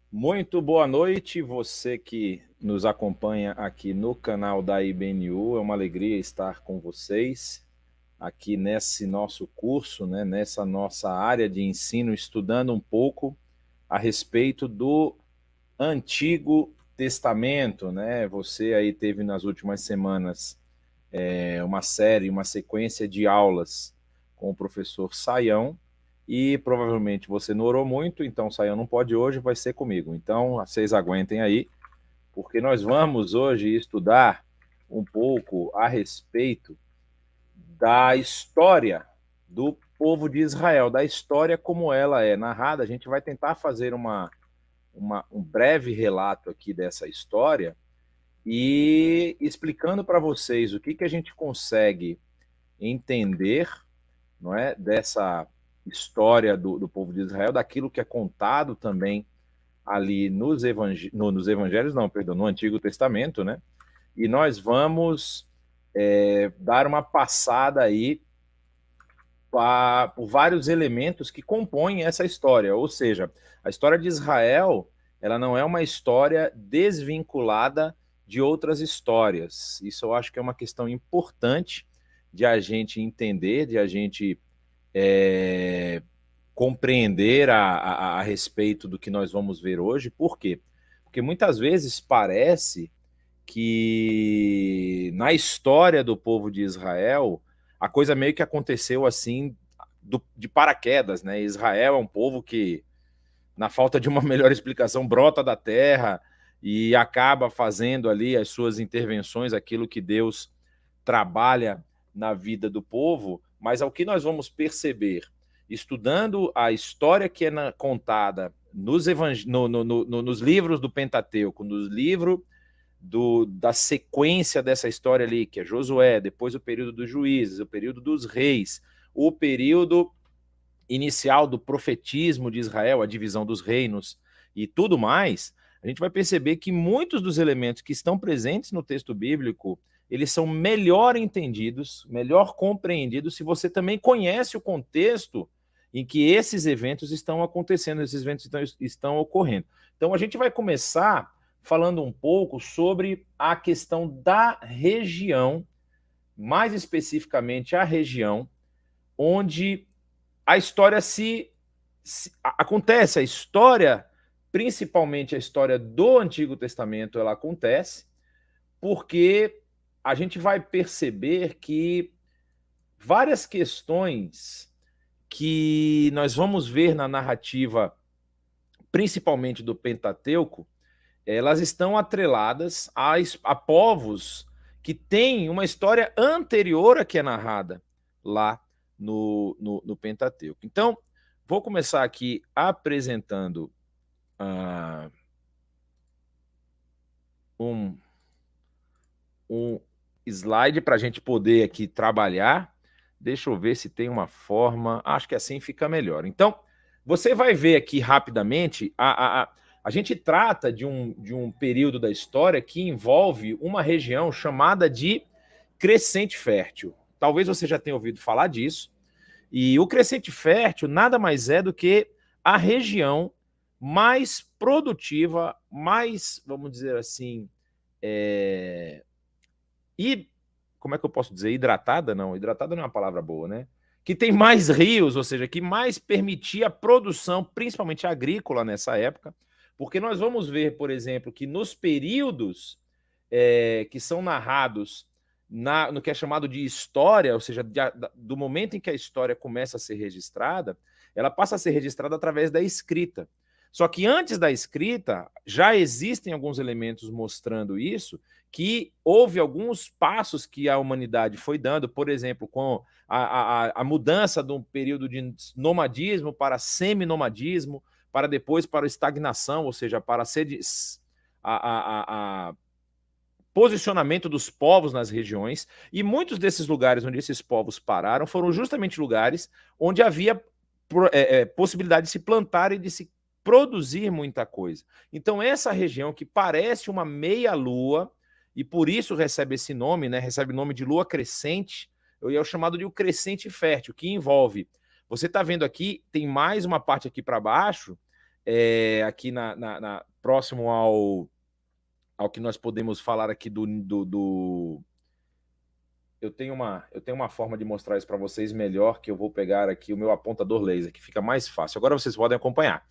Muito boa noite, você que nos acompanha aqui no canal da IBNU. É uma alegria estar com vocês aqui nesse nosso curso, né, nessa nossa área de ensino, estudando um pouco a respeito do Antigo Testamento, né? Você aí teve nas últimas semanas uma série, uma sequência de aulas com o professor Saião, e provavelmente você não orou muito, então o Saião não pode hoje, vai ser comigo. Então, vocês aguentem aí, porque nós vamos hoje estudar um pouco a respeito da história do povo de Israel, da história como ela é narrada. A gente vai tentar fazer um breve relato aqui dessa história e explicando para vocês o que a gente consegue entender, não é, dessa história do povo de Israel, daquilo que é contado também ali nos evangelhos, não, perdão, no Antigo Testamento, né? E nós vamos dar uma passada aí por vários elementos que compõem essa história. Ou seja, a história de Israel, ela não é uma história desvinculada de outras histórias. Isso eu acho que é uma questão importante de a gente entender, de a gente compreender a respeito do que nós vamos ver hoje. Por quê? Porque muitas vezes parece que na história do povo de Israel a coisa meio que aconteceu assim de paraquedas, né? Israel é um povo que, na falta de uma melhor explicação, brota da terra e acaba fazendo ali as suas intervenções, aquilo que Deus trabalha na vida do povo. Mas ao que nós vamos perceber, estudando a história que é contada nos livros do Pentateuco, nos livros da sequência dessa história ali, que é Josué, depois o período dos juízes, o período dos reis, o período inicial do profetismo de Israel, a divisão dos reinos e tudo mais, a gente vai perceber que muitos dos elementos que estão presentes no texto bíblico, eles são melhor entendidos, melhor compreendidos, se você também conhece o contexto em que esses eventos estão acontecendo, esses eventos estão ocorrendo. Então, a gente vai começar falando um pouco sobre a questão da região, mais especificamente a região onde a história acontece, a história, principalmente a história do Antigo Testamento, ela acontece porque a gente vai perceber que várias questões que nós vamos ver na narrativa, principalmente do Pentateuco, elas estão atreladas a povos que têm uma história anterior à que é narrada lá no Pentateuco. Então, vou começar aqui apresentando um, um slide para a gente poder aqui trabalhar. Deixa eu ver se tem uma forma. Acho que assim fica melhor. Então, você vai ver aqui rapidamente. A gente trata de um período da história que envolve uma região chamada de Crescente Fértil. Talvez você já tenha ouvido falar disso. E o Crescente Fértil nada mais é do que a região mais produtiva, mais, vamos dizer assim, e como é que eu posso dizer? Hidratada? Não, hidratada não é uma palavra boa, né? Que tem mais rios, ou seja, que mais permitia a produção, principalmente agrícola nessa época, porque nós vamos ver, por exemplo, que nos períodos que são narrados no que é chamado de história, ou seja, do momento em que a história começa a ser registrada, ela passa a ser registrada através da escrita. Só que antes da escrita, já existem alguns elementos mostrando isso, que houve alguns passos que a humanidade foi dando, por exemplo, com a mudança de um período de nomadismo para seminomadismo, para depois para a estagnação, ou seja, para a posicionamento dos povos nas regiões, e muitos desses lugares onde esses povos pararam foram justamente lugares onde havia possibilidade de se plantar e de se produzir muita coisa. Então, essa região que parece uma meia-lua, e por isso recebe esse nome, né? Recebe o nome de lua crescente, e é o chamado de o crescente fértil, que envolve. Você está vendo aqui, tem mais uma parte aqui para baixo, aqui próximo ao que nós podemos falar aqui Eu tenho uma forma de mostrar isso para vocês melhor, que eu vou pegar aqui o meu apontador laser, que fica mais fácil. Agora vocês podem acompanhar.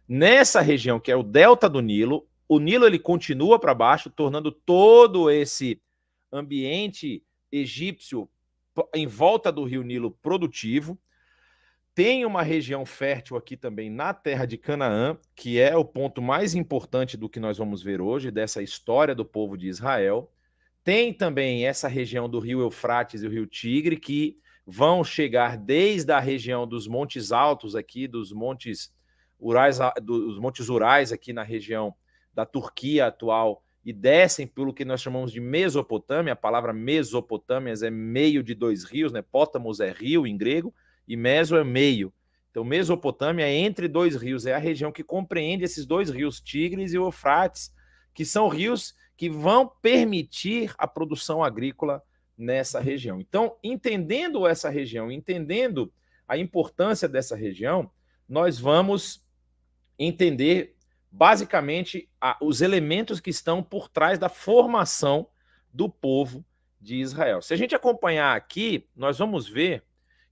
Nessa região, que é o delta do Nilo, o Nilo ele continua para baixo, tornando todo esse ambiente egípcio em volta do rio Nilo produtivo. Tem uma região fértil aqui também na terra de Canaã, que é o ponto mais importante do que nós vamos ver hoje, dessa história do povo de Israel. Tem também essa região do rio Eufrates e o rio Tigre, que vão chegar desde a região dos Montes Altos aqui, dos Montes Urais aqui na região da Turquia atual, e descem pelo que nós chamamos de Mesopotâmia. A palavra Mesopotâmia é meio de dois rios, né? Pótamos é rio em grego, e Meso é meio. Então, Mesopotâmia é entre dois rios, é a região que compreende esses dois rios, Tigres e Eufrates, que são rios que vão permitir a produção agrícola nessa região. Então, entendendo essa região, entendendo a importância dessa região, nós vamos entender basicamente os elementos que estão por trás da formação do povo de Israel. Se a gente acompanhar aqui, nós vamos ver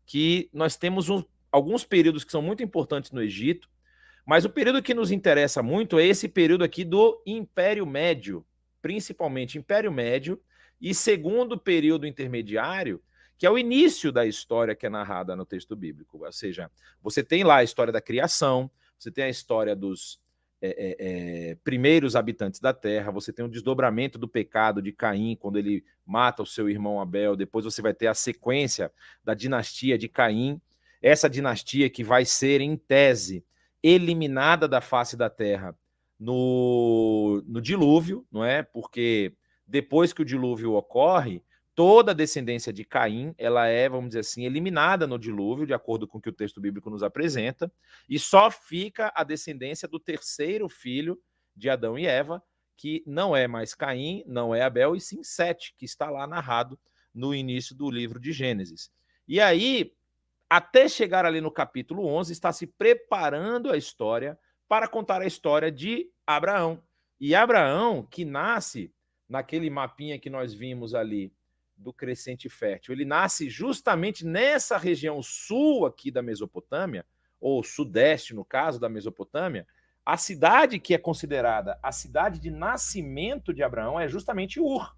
que nós temos alguns períodos que são muito importantes no Egito, mas o período que nos interessa muito é esse período aqui do Império Médio, principalmente Império Médio, e segundo período intermediário, que é o início da história que é narrada no texto bíblico. Ou seja, você tem lá a história da criação, você tem a história dos primeiros habitantes da terra, você tem o desdobramento do pecado de Caim, quando ele mata o seu irmão Abel, depois você vai ter a sequência da dinastia de Caim, essa dinastia que vai ser, em tese, eliminada da face da terra no dilúvio, não é? Porque depois que o dilúvio ocorre, toda a descendência de Caim, ela é, vamos dizer assim, eliminada no dilúvio, de acordo com o que o texto bíblico nos apresenta, e só fica a descendência do terceiro filho de Adão e Eva, que não é mais Caim, não é Abel, e sim Sete, que está lá narrado no início do livro de Gênesis. E aí, até chegar ali no capítulo 11, está se preparando a história para contar a história de Abraão. E Abraão, que nasce naquele mapinha que nós vimos ali, do crescente fértil, ele nasce justamente nessa região sul aqui da Mesopotâmia, ou sudeste, no caso da Mesopotâmia. A cidade que é considerada a cidade de nascimento de Abraão é justamente Ur,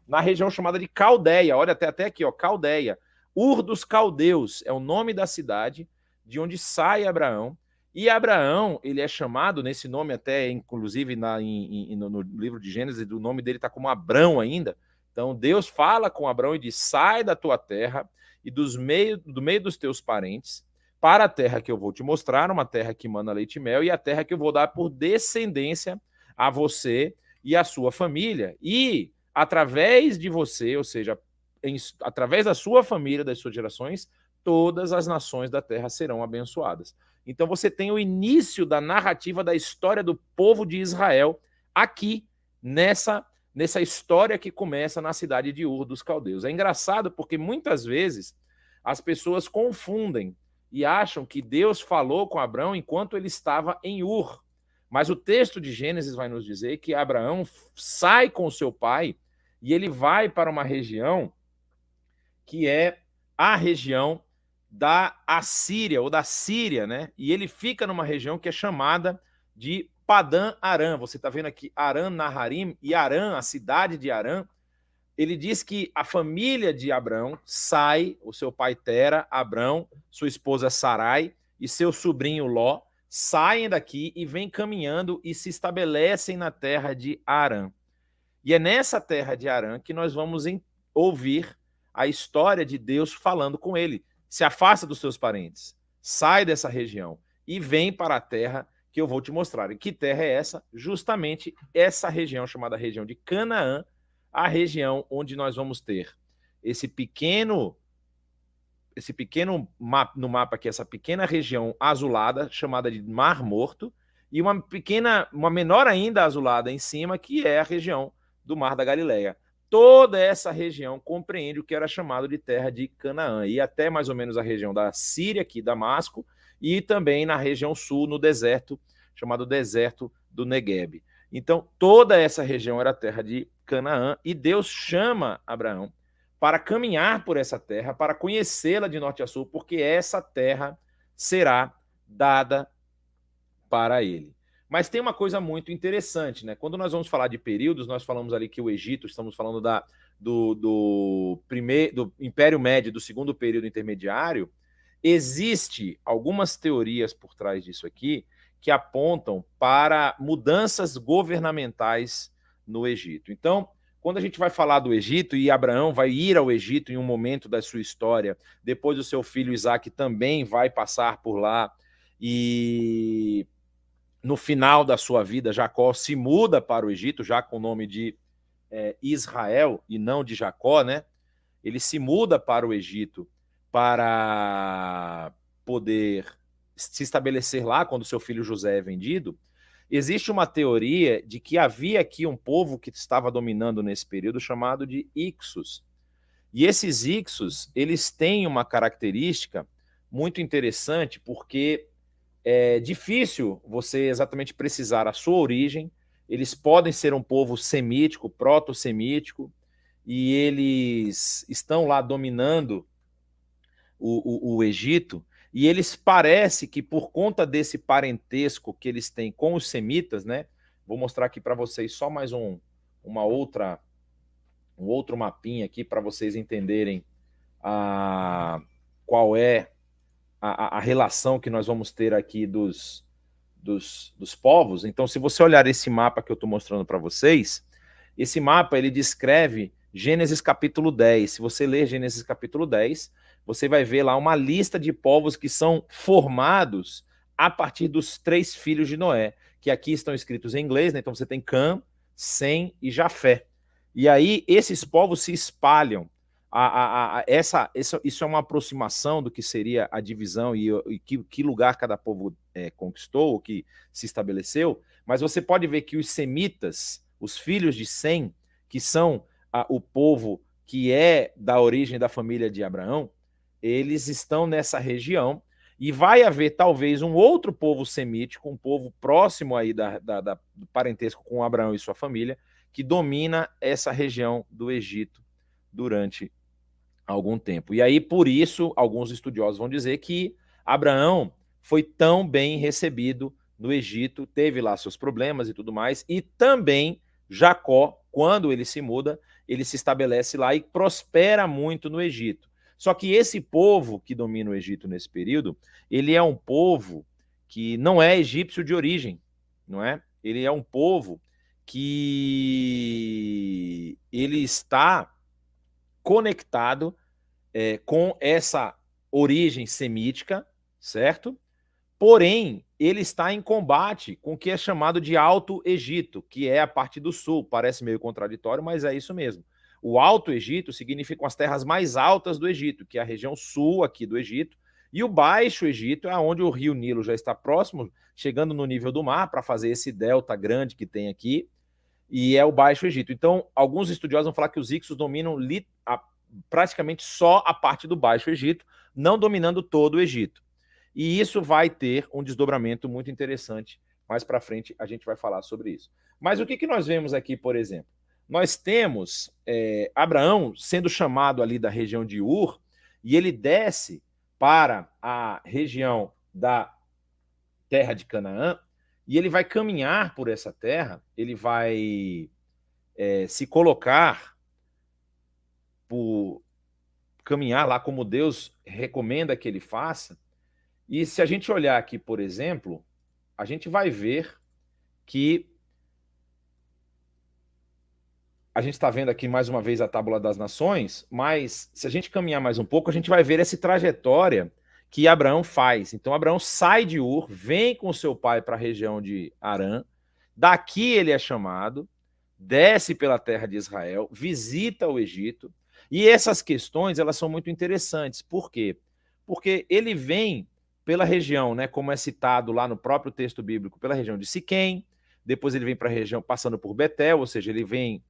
na região chamada de Caldeia. Olha, até aqui, ó, Caldeia. Ur dos Caldeus é o nome da cidade de onde sai Abraão. E Abraão, ele é chamado nesse nome até, inclusive, no livro de Gênesis, o nome dele está como Abrão ainda. Então, Deus fala com Abraão e diz: sai da tua terra e do meio dos teus parentes para a terra que eu vou te mostrar, uma terra que mana leite e mel, e a terra que eu vou dar por descendência a você e a sua família. E, através de você, ou seja, através da sua família, das suas gerações, todas as nações da terra serão abençoadas. Então, você tem o início da narrativa da história do povo de Israel aqui, nessa história que começa na cidade de Ur dos Caldeus. É engraçado porque muitas vezes as pessoas confundem e acham que Deus falou com Abraão enquanto ele estava em Ur. Mas o texto de Gênesis vai nos dizer que Abraão sai com seu pai e ele vai para uma região que é a região da Assíria, ou da Síria, né? E ele fica numa região que é chamada de Padã Arã. Você está vendo aqui Arã Naharim, e Arã, a cidade de Arã. Ele diz que a família de Abrão sai, o seu pai Tera, Abrão, sua esposa Sarai e seu sobrinho Ló, saem daqui e vêm caminhando e se estabelecem na terra de Arã. E é nessa terra de Arã que nós vamos ouvir a história de Deus falando com ele. Se afasta dos seus parentes, sai dessa região e vem para a terra que eu vou te mostrar. E que terra é essa? Justamente essa região chamada região de Canaã, a região onde nós vamos ter esse pequeno no mapa aqui, essa pequena região azulada chamada de Mar Morto, e uma menor ainda azulada em cima, que é a região do Mar da Galileia. Toda essa região compreende o que era chamado de terra de Canaã, e até mais ou menos a região da Síria, aqui, Damasco, e também na região sul, no deserto, chamado deserto do Negueb. Então, toda essa região era terra de Canaã, e Deus chama Abraão para caminhar por essa terra, para conhecê-la de norte a sul, porque essa terra será dada para ele. Mas tem uma coisa muito interessante, né? Quando nós vamos falar de períodos, nós falamos ali que o Egito, estamos falando do Império Médio, do segundo período intermediário. Existe algumas teorias por trás disso aqui que apontam para mudanças governamentais no Egito. Então, quando a gente vai falar do Egito, e Abraão vai ir ao Egito em um momento da sua história, depois o seu filho Isaac também vai passar por lá, e no final da sua vida, Jacó se muda para o Egito, já com o nome de Israel e não de Jacó, né? Ele se muda para o Egito para poder se estabelecer lá quando seu filho José é vendido. Existe uma teoria de que havia aqui um povo que estava dominando nesse período chamado de Ixos. E esses Ixos, eles têm uma característica muito interessante, porque é difícil você exatamente precisar a sua origem. Eles podem ser um povo semítico, proto-semítico, e eles estão lá dominando o Egito, e eles parece que por conta desse parentesco que eles têm com os semitas, né? Vou mostrar aqui para vocês só mais um outro mapinha aqui para vocês entenderem qual é a relação que nós vamos ter aqui dos povos. Então, se você olhar esse mapa que eu estou mostrando para vocês, esse mapa ele descreve Gênesis capítulo 10. Se você ler Gênesis capítulo 10, você vai ver lá uma lista de povos que são formados a partir dos 3 filhos de Noé, que aqui estão escritos em inglês, né? Então você tem Cã, Sem e Jafé. E aí esses povos se espalham. Isso é uma aproximação do que seria a divisão e que lugar cada povo conquistou, ou que se estabeleceu, mas você pode ver que os semitas, os filhos de Sem, que são o povo que é da origem da família de Abraão, eles estão nessa região, e vai haver talvez um outro povo semítico, um povo próximo aí do parentesco com Abraão e sua família, que domina essa região do Egito durante algum tempo. E aí, por isso, alguns estudiosos vão dizer que Abraão foi tão bem recebido no Egito, teve lá seus problemas e tudo mais, e também Jacó, quando ele se muda, ele se estabelece lá e prospera muito no Egito. Só que esse povo que domina o Egito nesse período, ele é um povo que não é egípcio de origem, não é? Ele é um povo que ele está conectado com essa origem semítica, certo? Porém, ele está em combate com o que é chamado de Alto Egito, que é a parte do sul. Parece meio contraditório, mas é isso mesmo. O Alto Egito significam as terras mais altas do Egito, que é a região sul aqui do Egito, e o Baixo Egito é onde o rio Nilo já está próximo, chegando no nível do mar, para fazer esse delta grande que tem aqui, e é o Baixo Egito. Então, alguns estudiosos vão falar que os Ixos dominam praticamente só a parte do Baixo Egito, não dominando todo o Egito. E isso vai ter um desdobramento muito interessante. Mais para frente a gente vai falar sobre isso. Mas o que nós vemos aqui, por exemplo? Nós temos Abraão sendo chamado ali da região de Ur, e ele desce para a região da terra de Canaã, e ele vai caminhar por essa terra, ele vai se colocar por caminhar lá como Deus recomenda que ele faça. E se a gente olhar aqui, por exemplo, a gente vai ver que a gente está vendo aqui mais uma vez a Tábua das Nações, mas se a gente caminhar mais um pouco, a gente vai ver essa trajetória que Abraão faz. Então, Abraão sai de Ur, vem com seu pai para a região de Harã, daqui ele é chamado, desce pela terra de Israel, visita o Egito, e essas questões elas são muito interessantes. Por quê? Porque ele vem pela região, né, como é citado lá no próprio texto bíblico, pela região de Siquém, depois ele vem para a região passando por Betel, ou seja, ele vem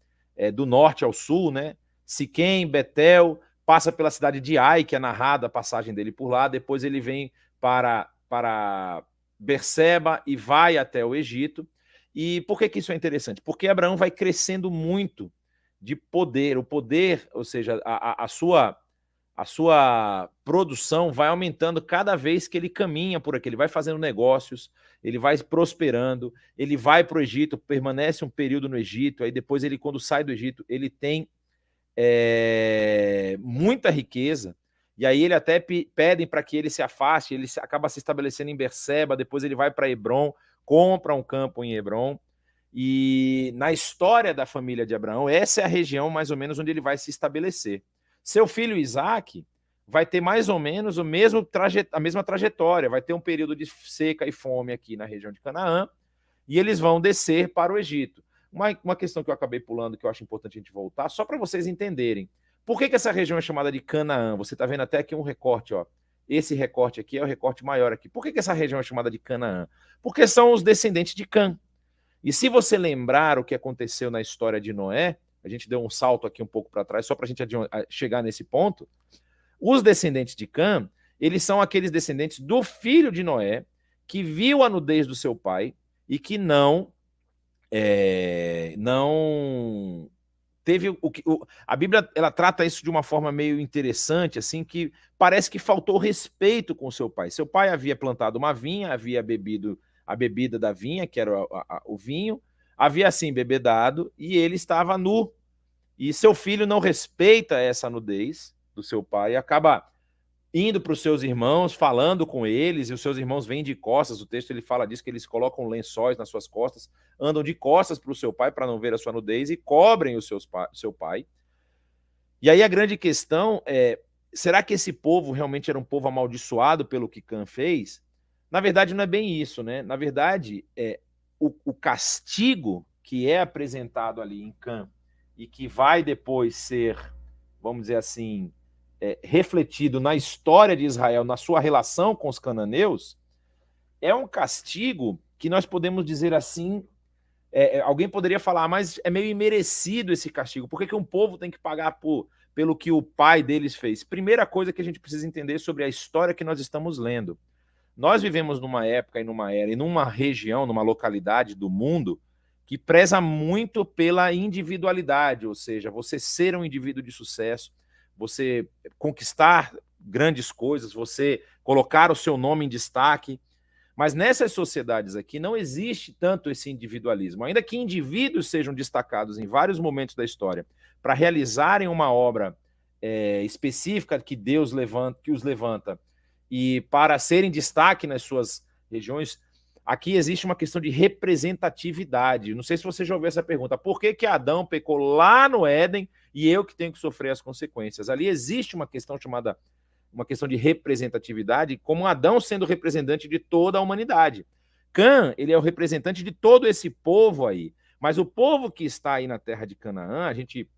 do norte ao sul, né? Siquém, Betel, passa pela cidade de Ai, que é narrada a passagem dele por lá, depois ele vem para Berseba e vai até o Egito. E por que isso é interessante? Porque Abraão vai crescendo muito de poder. O poder, ou seja, a sua produção vai aumentando cada vez que ele caminha por aqui. Ele vai fazendo negócios, ele vai prosperando, ele vai para o Egito, permanece um período no Egito, aí depois ele, quando sai do Egito, ele tem muita riqueza, e aí ele até pedem para que ele se afaste, ele acaba se estabelecendo em Berseba, depois ele vai para Hebrom, compra um campo em Hebrom, e na história da família de Abraão, essa é a região mais ou menos onde ele vai se estabelecer. Seu filho Isaac vai ter mais ou menos a mesma trajetória, vai ter um período de seca e fome aqui na região de Canaã, e eles vão descer para o Egito. Uma questão que eu acabei pulando, que eu acho importante a gente voltar, só para vocês entenderem. Por que essa região é chamada de Canaã? Você está vendo até aqui um recorte, ó. Esse recorte aqui é o recorte maior aqui. Por que essa região é chamada de Canaã? Porque são os descendentes de Cã. E se você lembrar o que aconteceu na história de Noé, a gente deu um salto aqui um pouco para trás, só para a gente chegar nesse ponto, os descendentes de Cã, eles são aqueles descendentes do filho de Noé, que viu a nudez do seu pai e que não teve a Bíblia, ela trata isso de uma forma meio interessante, assim, que parece que faltou respeito com o seu pai. Seu pai havia plantado uma vinha, havia bebido a bebida da vinha, que era o vinho, havia assim bebedado, e ele estava nu. E seu filho não respeita essa nudez do seu pai e acaba indo para os seus irmãos, falando com eles, e os seus irmãos vêm de costas. O texto ele fala disso, que eles colocam lençóis nas suas costas, andam de costas para o seu pai para não ver a sua nudez e cobrem o seu pai. E aí a grande questão é, será que esse povo realmente era um povo amaldiçoado pelo que Cã fez? Na verdade, não é bem isso, né? Na verdade, o castigo que é apresentado ali em Cã e que vai depois ser, vamos dizer assim, refletido na história de Israel, na sua relação com os cananeus, é um castigo que nós podemos dizer assim, alguém poderia falar, mas é meio imerecido esse castigo. Por que um povo tem que pagar pelo que o pai deles fez? Primeira coisa que a gente precisa entender sobre a história que nós estamos lendo. Nós vivemos numa época e numa era, e numa região, numa localidade do mundo, que preza muito pela individualidade, ou seja, você ser um indivíduo de sucesso, você conquistar grandes coisas, você colocar o seu nome em destaque. Mas nessas sociedades aqui não existe tanto esse individualismo. Ainda que indivíduos sejam destacados em vários momentos da história para realizarem uma obra específica que Deus os levanta e para serem destaque nas suas regiões, aqui existe uma questão de representatividade. Não sei se você já ouviu essa pergunta. Por que Adão pecou lá no Éden e eu que tenho que sofrer as consequências? Ali existe uma questão chamada uma questão de representatividade, como Adão sendo representante de toda a humanidade. Cã, ele é o representante de todo esse povo aí. Mas o povo que está aí na terra de Canaã, a gente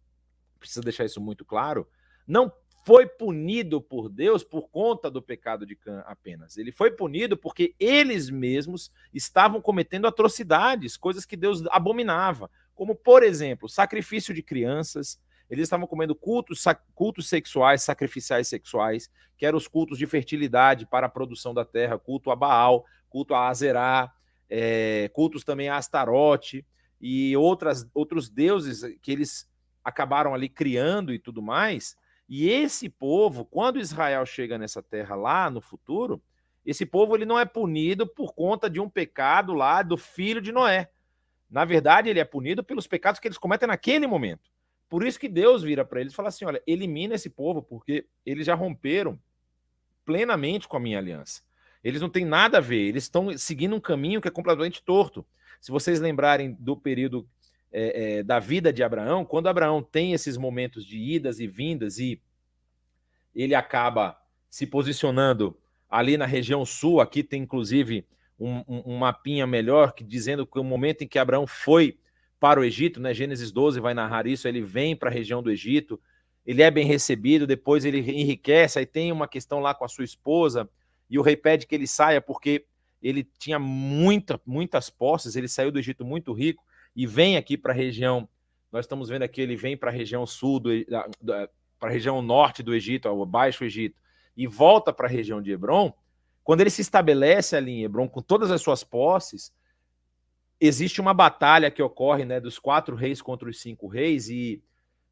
precisa deixar isso muito claro, não foi punido por Deus por conta do pecado de Cã apenas. Ele foi punido porque eles mesmos estavam cometendo atrocidades, coisas que Deus abominava, como, por exemplo, sacrifício de crianças. Eles estavam comendo cultos sexuais, sacrificiais sexuais, que eram os cultos de fertilidade para a produção da terra, culto a Baal, culto a Azerá, cultos também a Astarote e outros deuses que eles acabaram ali criando e tudo mais. E esse povo, quando Israel chega nessa terra lá no futuro, esse povo ele não é punido por conta de um pecado lá do filho de Noé. Na verdade, ele é punido pelos pecados que eles cometem naquele momento. Por isso que Deus vira para eles e fala assim, olha, elimina esse povo, porque eles já romperam plenamente com a minha aliança. Eles não têm nada a ver, eles estão seguindo um caminho que é completamente torto. Se vocês lembrarem do período da vida de Abraão, quando Abraão tem esses momentos de idas e vindas e ele acaba se posicionando ali na região sul, aqui tem inclusive um mapinha melhor que dizendo que o momento em que Abraão foi para o Egito, né? Gênesis 12 vai narrar isso, ele vem para a região do Egito, ele é bem recebido, depois ele enriquece, aí tem uma questão lá com a sua esposa, e o rei pede que ele saia porque ele tinha muitas posses, ele saiu do Egito muito rico, e vem aqui para a região, nós estamos vendo aqui, ele vem para a região sul, para a região norte do Egito, ao Baixo Egito, e volta para a região de Hebrom, Quando ele se estabelece ali em Hebrom com todas as suas posses, existe uma batalha que ocorre, né, dos 4 reis contra os 5 reis, e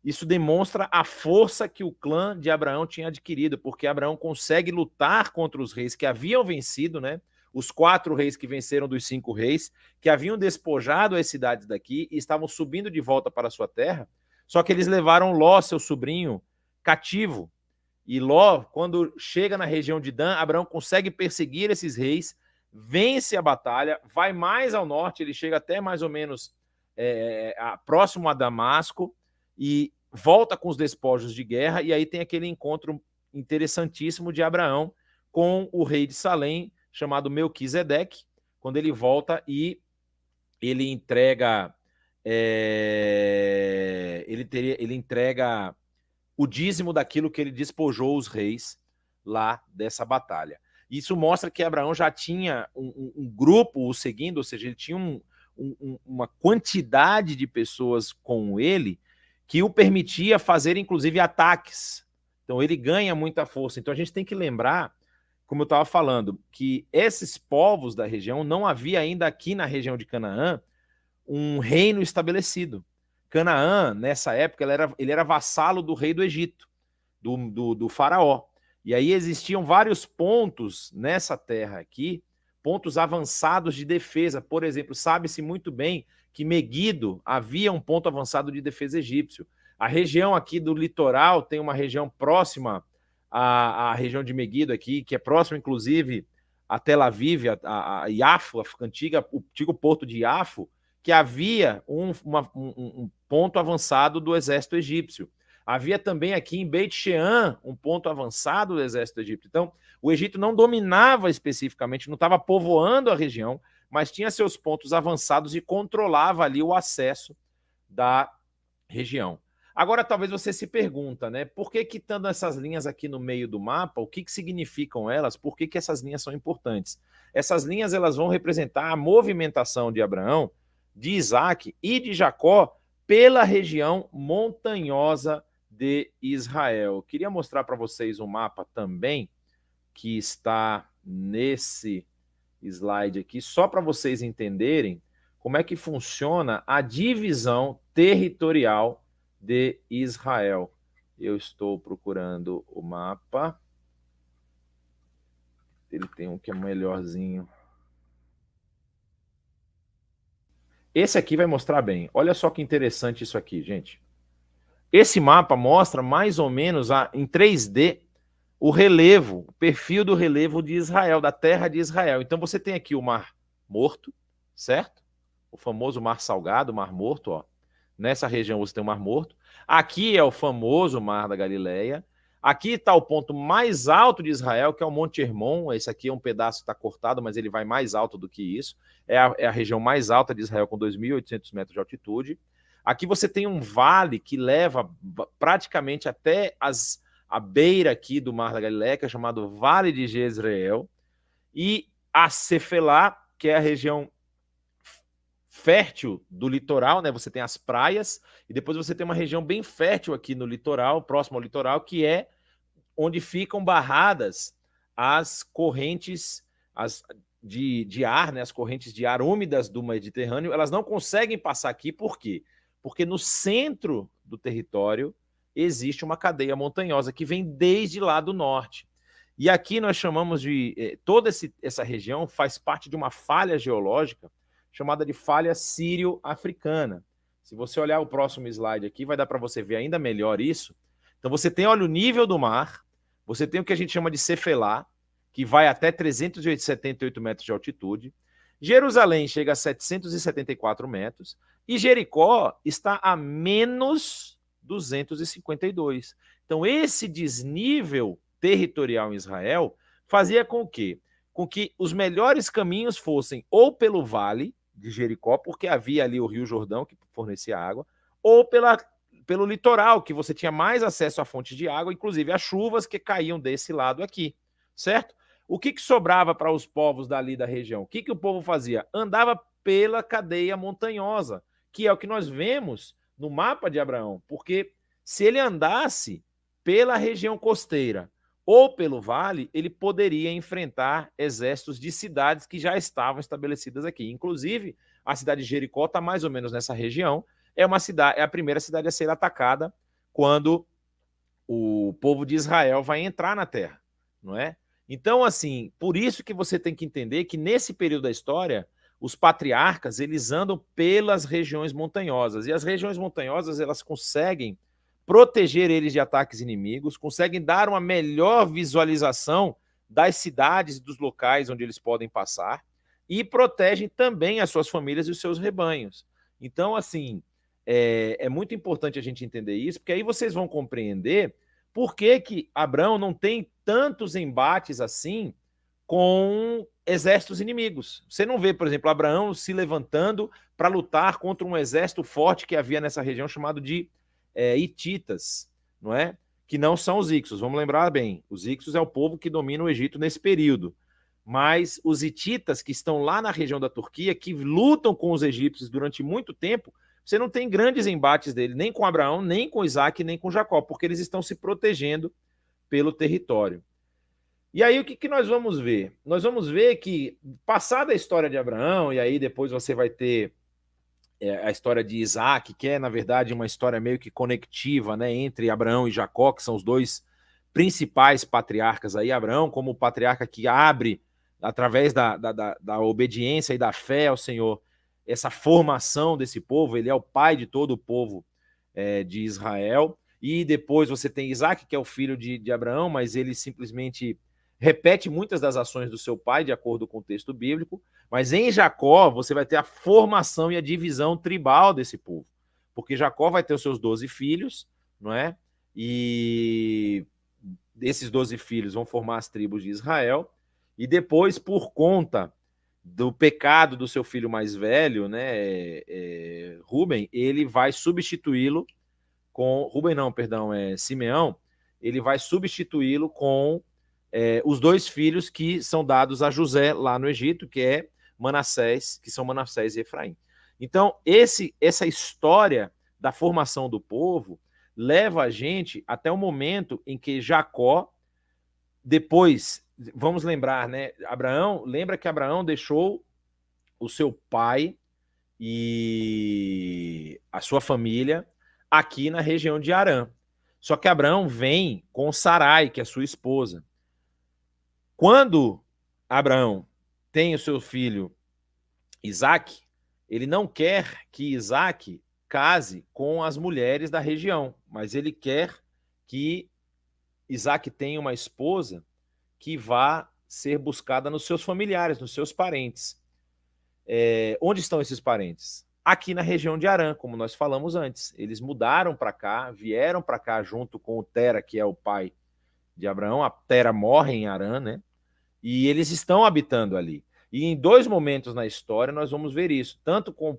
isso demonstra a força que o clã de Abraão tinha adquirido, porque Abraão consegue lutar contra os reis que haviam vencido, né? Os 4 reis que venceram dos 5 reis, que haviam despojado as cidades daqui e estavam subindo de volta para a sua terra, só que eles levaram Ló, seu sobrinho, cativo. E Ló, quando chega na região de Dan, Abraão consegue perseguir esses reis, vence a batalha, vai mais ao norte, ele chega até mais ou menos próximo a Damasco, e volta com os despojos de guerra, e aí tem aquele encontro interessantíssimo de Abraão com o rei de Salém, chamado Melquisedeque, quando ele volta e ele entrega ele entrega o dízimo daquilo que ele despojou os reis lá dessa batalha. Isso mostra que Abraão já tinha um grupo o seguindo, ou seja, ele tinha uma quantidade de pessoas com ele que o permitia fazer, inclusive, ataques. Então, ele ganha muita força. Então, a gente tem que lembrar, como eu estava falando, que esses povos da região, não havia ainda aqui na região de Canaã um reino estabelecido. Canaã, nessa época, ele era vassalo do rei do Egito, do faraó. E aí existiam vários pontos nessa terra aqui, pontos avançados de defesa. Por exemplo, sabe-se muito bem que Meguido havia um ponto avançado de defesa egípcio. A região aqui do litoral tem uma região próxima à região de Meguido aqui, que é próxima, inclusive, a Tel Aviv, a Iafo, o antigo porto de Iafo, que havia um ponto avançado do exército egípcio. Havia também aqui em Beit Shean um ponto avançado do exército egípcio. Então, o Egito não dominava especificamente, não estava povoando a região, mas tinha seus pontos avançados e controlava ali o acesso da região. Agora, talvez você se pergunta, né? Por que estando essas linhas aqui no meio do mapa, o que significam elas? Por que essas linhas são importantes? Essas linhas elas vão representar a movimentação de Abraão, de Isaac e de Jacó pela região montanhosa de Israel. Eu queria mostrar para vocês um mapa também, que está nesse slide aqui, só para vocês entenderem como é que funciona a divisão territorial de Israel. Eu estou procurando o mapa. Ele tem um que é melhorzinho. Esse aqui vai mostrar bem. Olha só que interessante isso aqui, gente. Esse mapa mostra mais ou menos em 3D o relevo, o perfil do relevo de Israel, da terra de Israel. Então você tem aqui o Mar Morto, certo? O famoso Mar Salgado, Mar Morto, ó. Nessa região você tem o Mar Morto. Aqui é o famoso Mar da Galileia. Aqui está o ponto mais alto de Israel, que é o Monte Hermon. Esse aqui é um pedaço que está cortado, mas ele vai mais alto do que isso. É a região mais alta de Israel, com 2.800 metros de altitude. Aqui você tem um vale que leva praticamente até a beira aqui do Mar da Galileia, que é chamado Vale de Jezreel. E a Cefelá, que é a região fértil do litoral, né? Você tem as praias e depois você tem uma região bem fértil aqui no litoral, próximo ao litoral, que é onde ficam barradas as correntes de ar, né? As correntes de ar úmidas do Mediterrâneo. Elas não conseguem passar aqui, por quê? Porque no centro do território existe uma cadeia montanhosa que vem desde lá do norte. E aqui nós chamamos de... toda essa região faz parte de uma falha geológica chamada de falha sírio-africana. Se você olhar o próximo slide aqui, vai dar para você ver ainda melhor isso. Então você tem, olha, o nível do mar, você tem o que a gente chama de Cefelá, que vai até 378 metros de altitude. Jerusalém chega a 774 metros. E Jericó está a menos 252. Então esse desnível territorial em Israel fazia com que os melhores caminhos fossem ou pelo vale de Jericó, porque havia ali o Rio Jordão, que fornecia água, ou pelo litoral, que você tinha mais acesso a fontes de água, inclusive as chuvas que caíam desse lado aqui, certo? O que sobrava para os povos dali da região? O que o povo fazia? Andava pela cadeia montanhosa, que é o que nós vemos no mapa de Abraão, porque se ele andasse pela região costeira ou pelo vale, ele poderia enfrentar exércitos de cidades que já estavam estabelecidas aqui. Inclusive, a cidade de Jericó está mais ou menos nessa região. É uma cidade, é a primeira cidade a ser atacada quando o povo de Israel vai entrar na terra, não é? Então, assim, por isso que você tem que entender que nesse período da história, os patriarcas, eles andam pelas regiões montanhosas, e as regiões montanhosas, elas conseguem proteger eles de ataques inimigos, conseguem dar uma melhor visualização das cidades e dos locais onde eles podem passar, e protegem também as suas famílias e os seus rebanhos. Então, assim, é muito importante a gente entender isso, porque aí vocês vão compreender por que que Abraão não tem tantos embates assim com exércitos inimigos. Você não vê, por exemplo, Abraão se levantando para lutar contra um exército forte que havia nessa região chamado de hititas, não é? Que não são os Ixos. Vamos lembrar bem, os Ixos é o povo que domina o Egito nesse período. Mas os hititas que estão lá na região da Turquia, que lutam com os egípcios durante muito tempo, você não tem grandes embates dele, nem com Abraão, nem com Isaac, nem com Jacó, porque eles estão se protegendo pelo território. E aí o que nós vamos ver? Nós vamos ver que, passada a história de Abraão, e aí depois você vai ter a história de Isaac, que é, na verdade, uma história meio que conectiva, né, entre Abraão e Jacó, que são os dois principais patriarcas aí. Abraão como o patriarca que abre, através da obediência e da fé ao Senhor, essa formação desse povo. Ele é o pai de todo o povo de Israel. E depois você tem Isaac, que é o filho de Abraão, mas ele simplesmente repete muitas das ações do seu pai, de acordo com o texto bíblico. Mas em Jacó, você vai ter a formação e a divisão tribal desse povo. Porque Jacó vai ter os seus 12 filhos, não é? E desses 12 filhos vão formar as tribos de Israel. E depois, por conta do pecado do seu filho mais velho, né, Rúben, ele vai substituí-lo com... Rúben não, perdão, Simeão. Ele vai substituí-lo com os dois filhos que são dados a José lá no Egito, que é Manassés, que são Manassés e Efraim. Então, essa história da formação do povo leva a gente até o momento em que Jacó, depois, vamos lembrar, né? Lembra que Abraão deixou o seu pai e a sua família aqui na região de Harã. Só que Abraão vem com Sarai, que é sua esposa. Quando Abraão tem o seu filho Isaac, ele não quer que Isaac case com as mulheres da região, mas ele quer que Isaac tenha uma esposa que vá ser buscada nos seus familiares, nos seus parentes. Onde estão esses parentes? Aqui na região de Harã, como nós falamos antes. Eles mudaram para cá, vieram para cá junto com o Tera, que é o pai de Abraão. A Tera morre em Harã, né? E eles estão habitando ali. E em dois momentos na história nós vamos ver isso, tanto com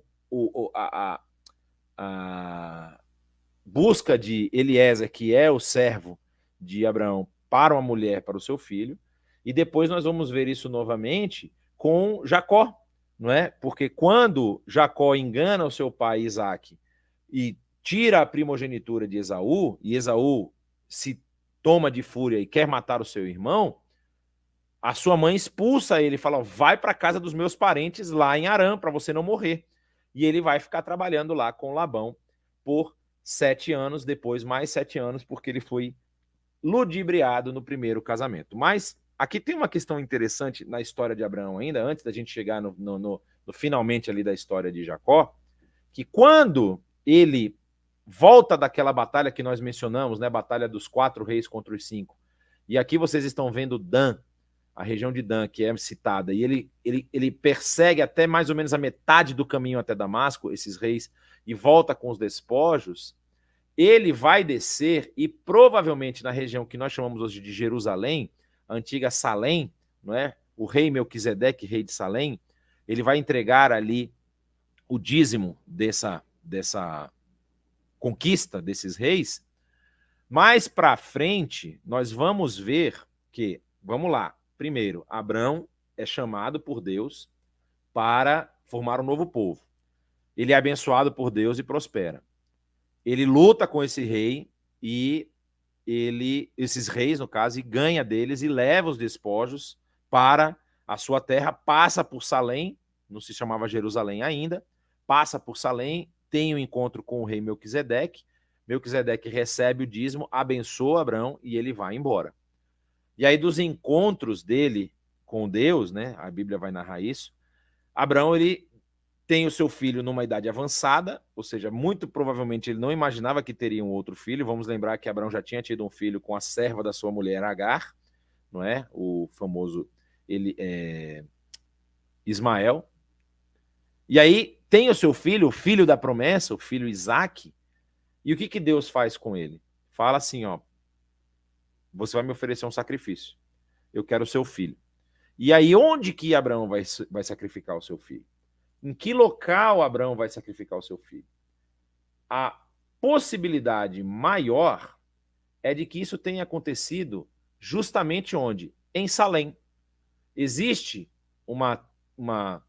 a busca de Eliezer, que é o servo de Abraão, para uma mulher, para o seu filho, e depois nós vamos ver isso novamente com Jacó, não é? Porque quando Jacó engana o seu pai Isaac e tira a primogenitura de Esaú, e Esaú se toma de fúria e quer matar o seu irmão, a sua mãe expulsa ele e fala: vai para a casa dos meus parentes lá em Harã, para você não morrer. E ele vai ficar trabalhando lá com Labão por 7 anos, depois mais 7 anos, porque ele foi ludibriado no primeiro casamento. Mas aqui tem uma questão interessante na história de Abraão ainda, antes da gente chegar no finalmente ali da história de Jacó, que quando ele volta daquela batalha que nós mencionamos, né, batalha dos 4 reis contra os 5, e aqui vocês estão vendo Dan, a região de Dan, que é citada, e ele persegue até mais ou menos a metade do caminho até Damasco, esses reis, e volta com os despojos. Ele vai descer e provavelmente na região que nós chamamos hoje de Jerusalém, a antiga Salém, não é? O rei Melquisedeque, rei de Salém, ele vai entregar ali o dízimo dessa conquista desses reis. Mais para frente, nós vamos ver que, vamos lá, primeiro, Abraão é chamado por Deus para formar um novo povo. Ele é abençoado por Deus e prospera. Ele luta com esse rei e esses reis, no caso, e ganha deles e leva os despojos para a sua terra, passa por Salém, não se chamava Jerusalém ainda, passa por Salém, tem um encontro com o rei Melquisedeque, Melquisedeque recebe o dízimo, abençoa Abraão e ele vai embora. E aí dos encontros dele com Deus, né, a Bíblia vai narrar isso, Abraão ele tem o seu filho numa idade avançada, ou seja, muito provavelmente ele não imaginava que teria um outro filho. Vamos lembrar que Abraão já tinha tido um filho com a serva da sua mulher Agar, não é? O famoso Ismael. E aí tem o seu filho, o filho da promessa, o filho Isaque. E o que Deus faz com ele? Fala assim, ó, você vai me oferecer um sacrifício. Eu quero o seu filho. E aí onde que Abraão vai sacrificar o seu filho? Em que local Abraão vai sacrificar o seu filho? A possibilidade maior é de que isso tenha acontecido justamente onde? Em Salém. Existe uma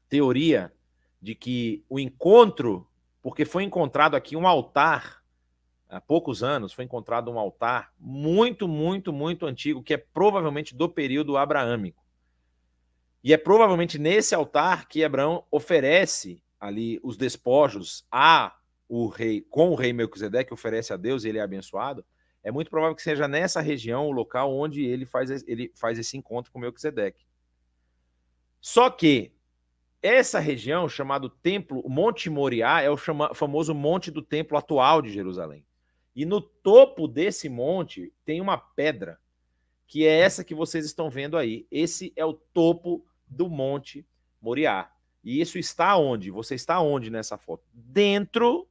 teoria de que o encontro, porque foi encontrado aqui um altar, há poucos anos, foi encontrado um altar muito, muito, muito antigo, que é provavelmente do período abraâmico. E é provavelmente nesse altar que Abraão oferece ali os despojos com o rei Melquisedeque, oferece a Deus e ele é abençoado. É muito provável que seja nessa região o local onde ele faz esse encontro com Melquisedeque. Só que essa região, chamado Templo, o Monte Moriá, é o famoso monte do templo atual de Jerusalém. E no topo desse monte tem uma pedra, que é essa que vocês estão vendo aí. Esse é o topo do Monte Moriá. E isso está onde? Você está onde nessa foto? Dentro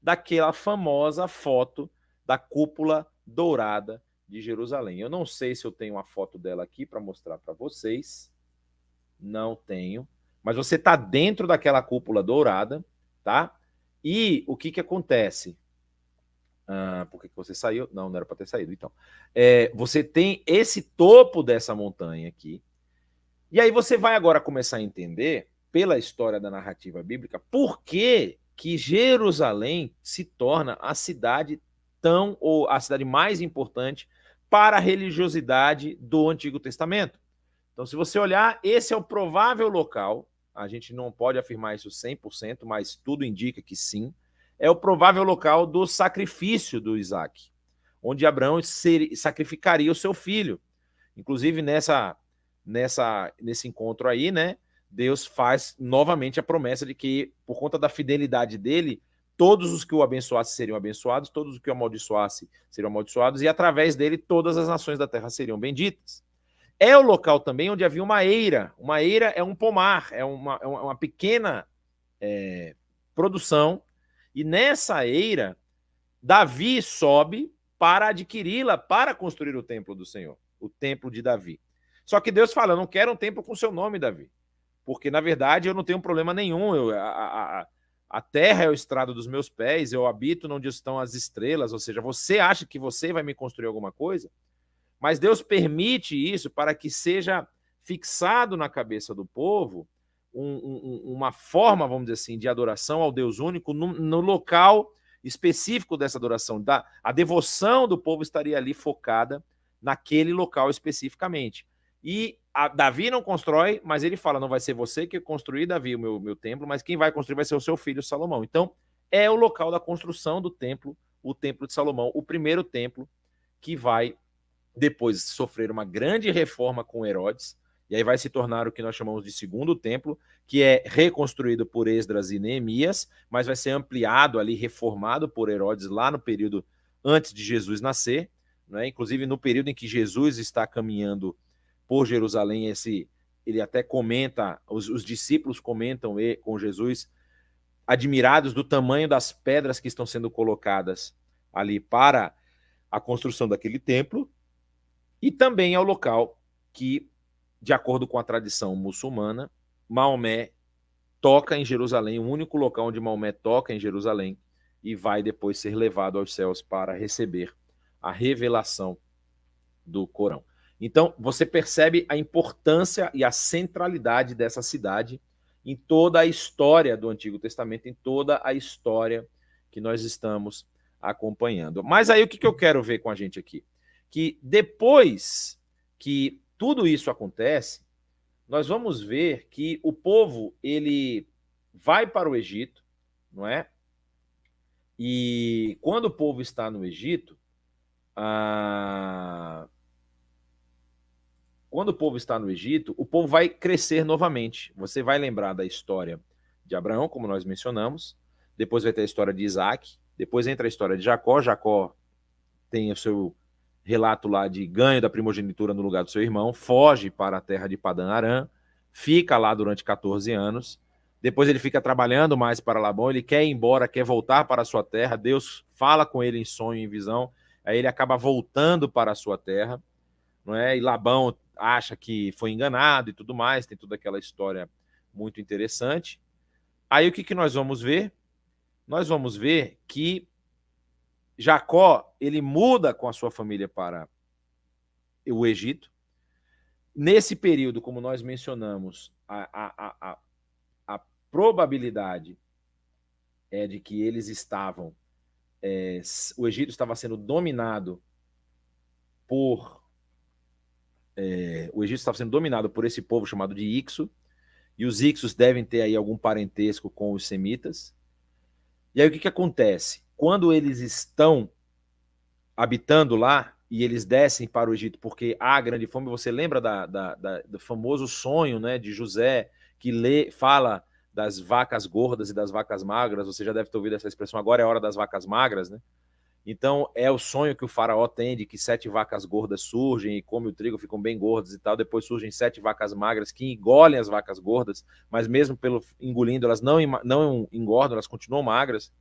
daquela famosa foto da cúpula dourada de Jerusalém. Eu não sei se eu tenho uma foto dela aqui para mostrar para vocês. Não tenho. Mas você está dentro daquela cúpula dourada, tá? E o que acontece? Por que você saiu? Não era para ter saído. Então, você tem esse topo dessa montanha aqui. E aí você vai agora começar a entender, pela história da narrativa bíblica, por que Jerusalém se torna a cidade ou a cidade mais importante para a religiosidade do Antigo Testamento. Então, se você olhar, esse é o provável local, a gente não pode afirmar isso 100%, mas tudo indica que sim, é o provável local do sacrifício do Isaque, onde Abraão sacrificaria o seu filho. Inclusive, nesse encontro aí, né, Deus faz novamente a promessa de que, por conta da fidelidade dele, todos os que o abençoassem seriam abençoados, todos os que o amaldiçoassem seriam amaldiçoados, e através dele todas as nações da terra seriam benditas. É o local também onde havia uma eira. Uma eira é um pomar, é uma pequena produção, e nessa eira, Davi sobe para adquiri-la, para construir o templo do Senhor, o templo de Davi. Só que Deus fala, eu não quero um templo com seu nome, Davi, porque, na verdade, eu não tenho problema nenhum, a terra é o estrado dos meus pés, eu habito onde estão as estrelas, ou seja, você acha que você vai me construir alguma coisa? Mas Deus permite isso para que seja fixado na cabeça do povo uma forma, vamos dizer assim, de adoração ao Deus único no local específico dessa adoração. A devoção do povo estaria ali focada naquele local especificamente. E Davi não constrói, mas ele fala, não vai ser você que construir, Davi, o meu templo, mas quem vai construir vai ser o seu filho Salomão. Então, é o local da construção do templo, o templo de Salomão, o primeiro templo que vai depois sofrer uma grande reforma com Herodes, e aí vai se tornar o que nós chamamos de segundo templo, que é reconstruído por Esdras e Neemias, mas vai ser ampliado ali, reformado por Herodes lá no período antes de Jesus nascer, né? Inclusive no período em que Jesus está caminhando por Jerusalém, ele até comenta, os discípulos comentam com Jesus, admirados do tamanho das pedras que estão sendo colocadas ali para a construção daquele templo, e também é o local que, de acordo com a tradição muçulmana, Maomé toca em Jerusalém, o único local onde Maomé toca em Jerusalém, e vai depois ser levado aos céus para receber a revelação do Corão. Então, você percebe a importância e a centralidade dessa cidade em toda a história do Antigo Testamento, em toda a história que nós estamos acompanhando. Mas aí o que eu quero ver com a gente aqui? Que depois que tudo isso acontece, nós vamos ver que o povo ele vai para o Egito, não é? E quando o povo está no Egito, o povo vai crescer novamente. Você vai lembrar da história de Abraão, como nós mencionamos, depois vai ter a história de Isaac, depois entra a história de Jacó. Jacó tem o seu relato lá de ganho da primogenitura no lugar do seu irmão, foge para a terra de Padã Arã, fica lá durante 14 anos, depois ele fica trabalhando mais para Labão, ele quer ir embora, quer voltar para a sua terra, Deus fala com ele em sonho, em visão, aí ele acaba voltando para a sua terra, não é? E Labão acha que foi enganado e tudo mais, tem toda aquela história muito interessante. Aí o que nós vamos ver? Nós vamos ver que Jacó, ele muda com a sua família para o Egito. Nesse período, como nós mencionamos, a probabilidade é de que eles estavam... o Egito estava sendo dominado por... o Egito estava sendo dominado por esse povo chamado de Ixo, e os Ixos devem ter aí algum parentesco com os semitas. E aí o que acontece? Quando eles estão habitando lá, e eles descem para o Egito porque há grande fome, você lembra do famoso sonho, né, de José, que fala das vacas gordas e das vacas magras, você já deve ter ouvido essa expressão, agora é a hora das vacas magras, né? Então é o sonho que o faraó tem de que 7 vacas gordas surgem e comem o trigo, ficam bem gordas e tal, depois surgem 7 vacas magras que engolem as vacas gordas, mas mesmo pelo engolindo elas não engordam, elas continuam magras.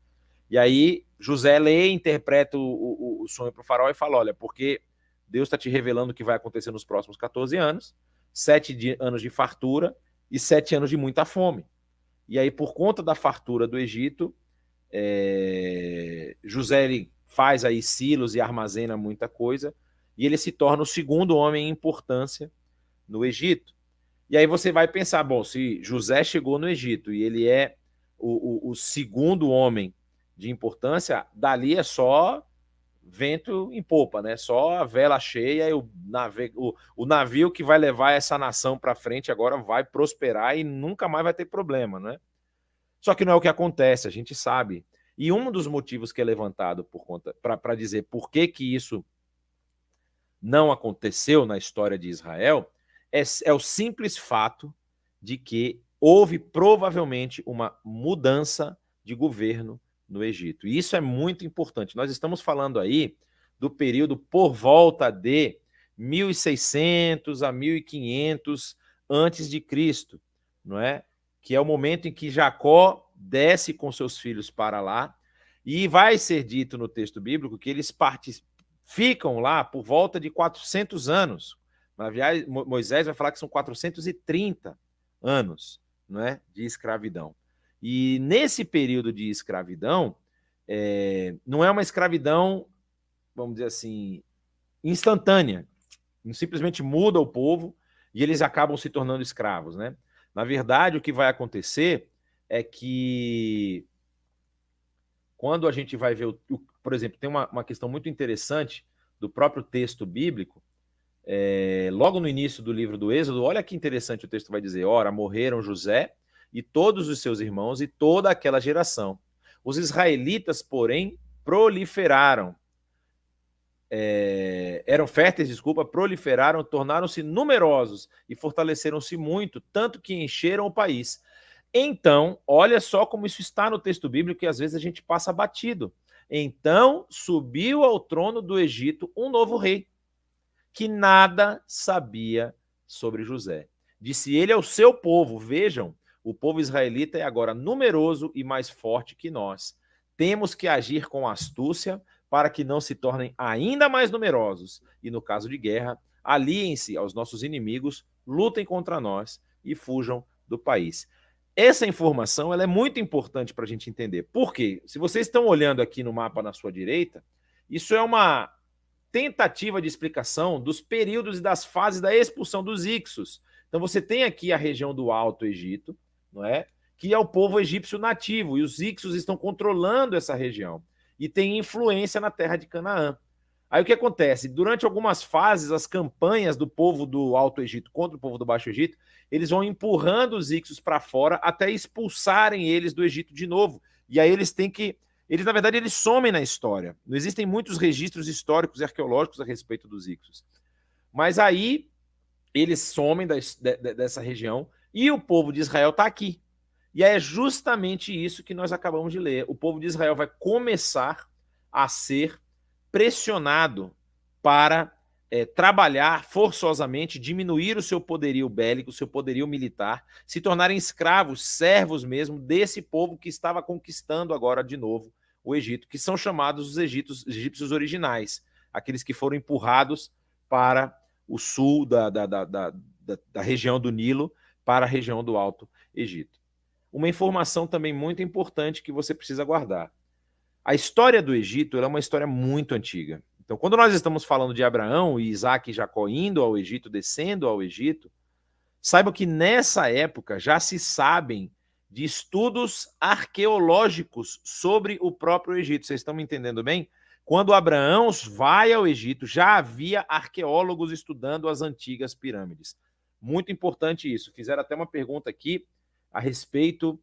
E aí José lê e interpreta o sonho para o faraó e fala, olha, porque Deus está te revelando o que vai acontecer nos próximos 14 anos, 7 anos de fartura e 7 anos de muita fome. E aí, por conta da fartura do Egito, José ele faz aí silos e armazena muita coisa, e ele se torna o segundo homem em importância no Egito. E aí você vai pensar, bom, se José chegou no Egito e ele é o segundo homem de importância, dali é só vento em popa, né? Só a vela cheia e o navio que vai levar essa nação para frente agora vai prosperar e nunca mais vai ter problema, né? Só que não é o que acontece, a gente sabe. E um dos motivos que é levantado para dizer por que isso não aconteceu na história de Israel é o simples fato de que houve provavelmente uma mudança de governo no Egito. E isso é muito importante. Nós estamos falando aí do período por volta de 1600 a 1500 antes de Cristo, não é? Que é o momento em que Jacó desce com seus filhos para lá, e vai ser dito no texto bíblico que eles ficam lá por volta de 400 anos. Moisés vai falar que são 430 anos, não é? De escravidão. E nesse período de escravidão, não é uma escravidão, vamos dizer assim, instantânea. Simplesmente muda o povo e eles acabam se tornando escravos, né? Na verdade, o que vai acontecer é que quando a gente vai ver, por exemplo, tem uma questão muito interessante do próprio texto bíblico, logo no início do livro do Êxodo, olha que interessante o texto vai dizer, ora, morreram José e todos os seus irmãos e toda aquela geração. Os israelitas, porém, proliferaram, eram férteis, proliferaram, tornaram-se numerosos e fortaleceram-se muito, tanto que encheram o país. Então, olha só como isso está no texto bíblico, que às vezes a gente passa batido. Então, subiu ao trono do Egito um novo rei, que nada sabia sobre José. Disse ele ao seu povo, vejam, o povo israelita é agora numeroso e mais forte que nós. Temos que agir com astúcia para que não se tornem ainda mais numerosos. E no caso de guerra, aliem-se aos nossos inimigos, lutem contra nós e fujam do país. Essa informação ela é muito importante para a gente entender. Por quê? Se vocês estão olhando aqui no mapa na sua direita, isso é uma tentativa de explicação dos períodos e das fases da expulsão dos Ixos. Então você tem aqui a região do Alto Egito, não é? Que é o povo egípcio nativo, e os Ixos estão controlando essa região. e tem influência na terra de Canaã. Aí o que acontece? Durante algumas fases, as campanhas do povo do Alto Egito contra o povo do Baixo Egito, eles vão empurrando os íxios para fora até expulsarem eles do Egito de novo. E aí eles têm que... Eles, na verdade, eles somem na história. Não existem muitos registros históricos e arqueológicos a respeito dos íxios. Mas aí eles somem dessa região e o povo de Israel está aqui. E é justamente isso que nós acabamos de ler. O povo de Israel vai começar a ser pressionado para trabalhar forçosamente, diminuir o seu poderio bélico, o seu poderio militar, se tornarem escravos, servos mesmo, desse povo que estava conquistando agora de novo o Egito, que são chamados os egípcios originais, aqueles que foram empurrados para o sul da região do Nilo, para a região do Alto Egito. Uma informação também muito importante que você precisa guardar. A história do Egito é uma história muito antiga. Então, quando nós estamos falando de Abraão e Isaac e Jacó indo ao Egito, descendo ao Egito, saibam que nessa época já se sabem de estudos arqueológicos sobre o próprio Egito. Vocês estão me entendendo bem? Quando Abraão vai ao Egito, já havia arqueólogos estudando as antigas pirâmides. Muito importante isso. Fizeram até uma pergunta aqui a respeito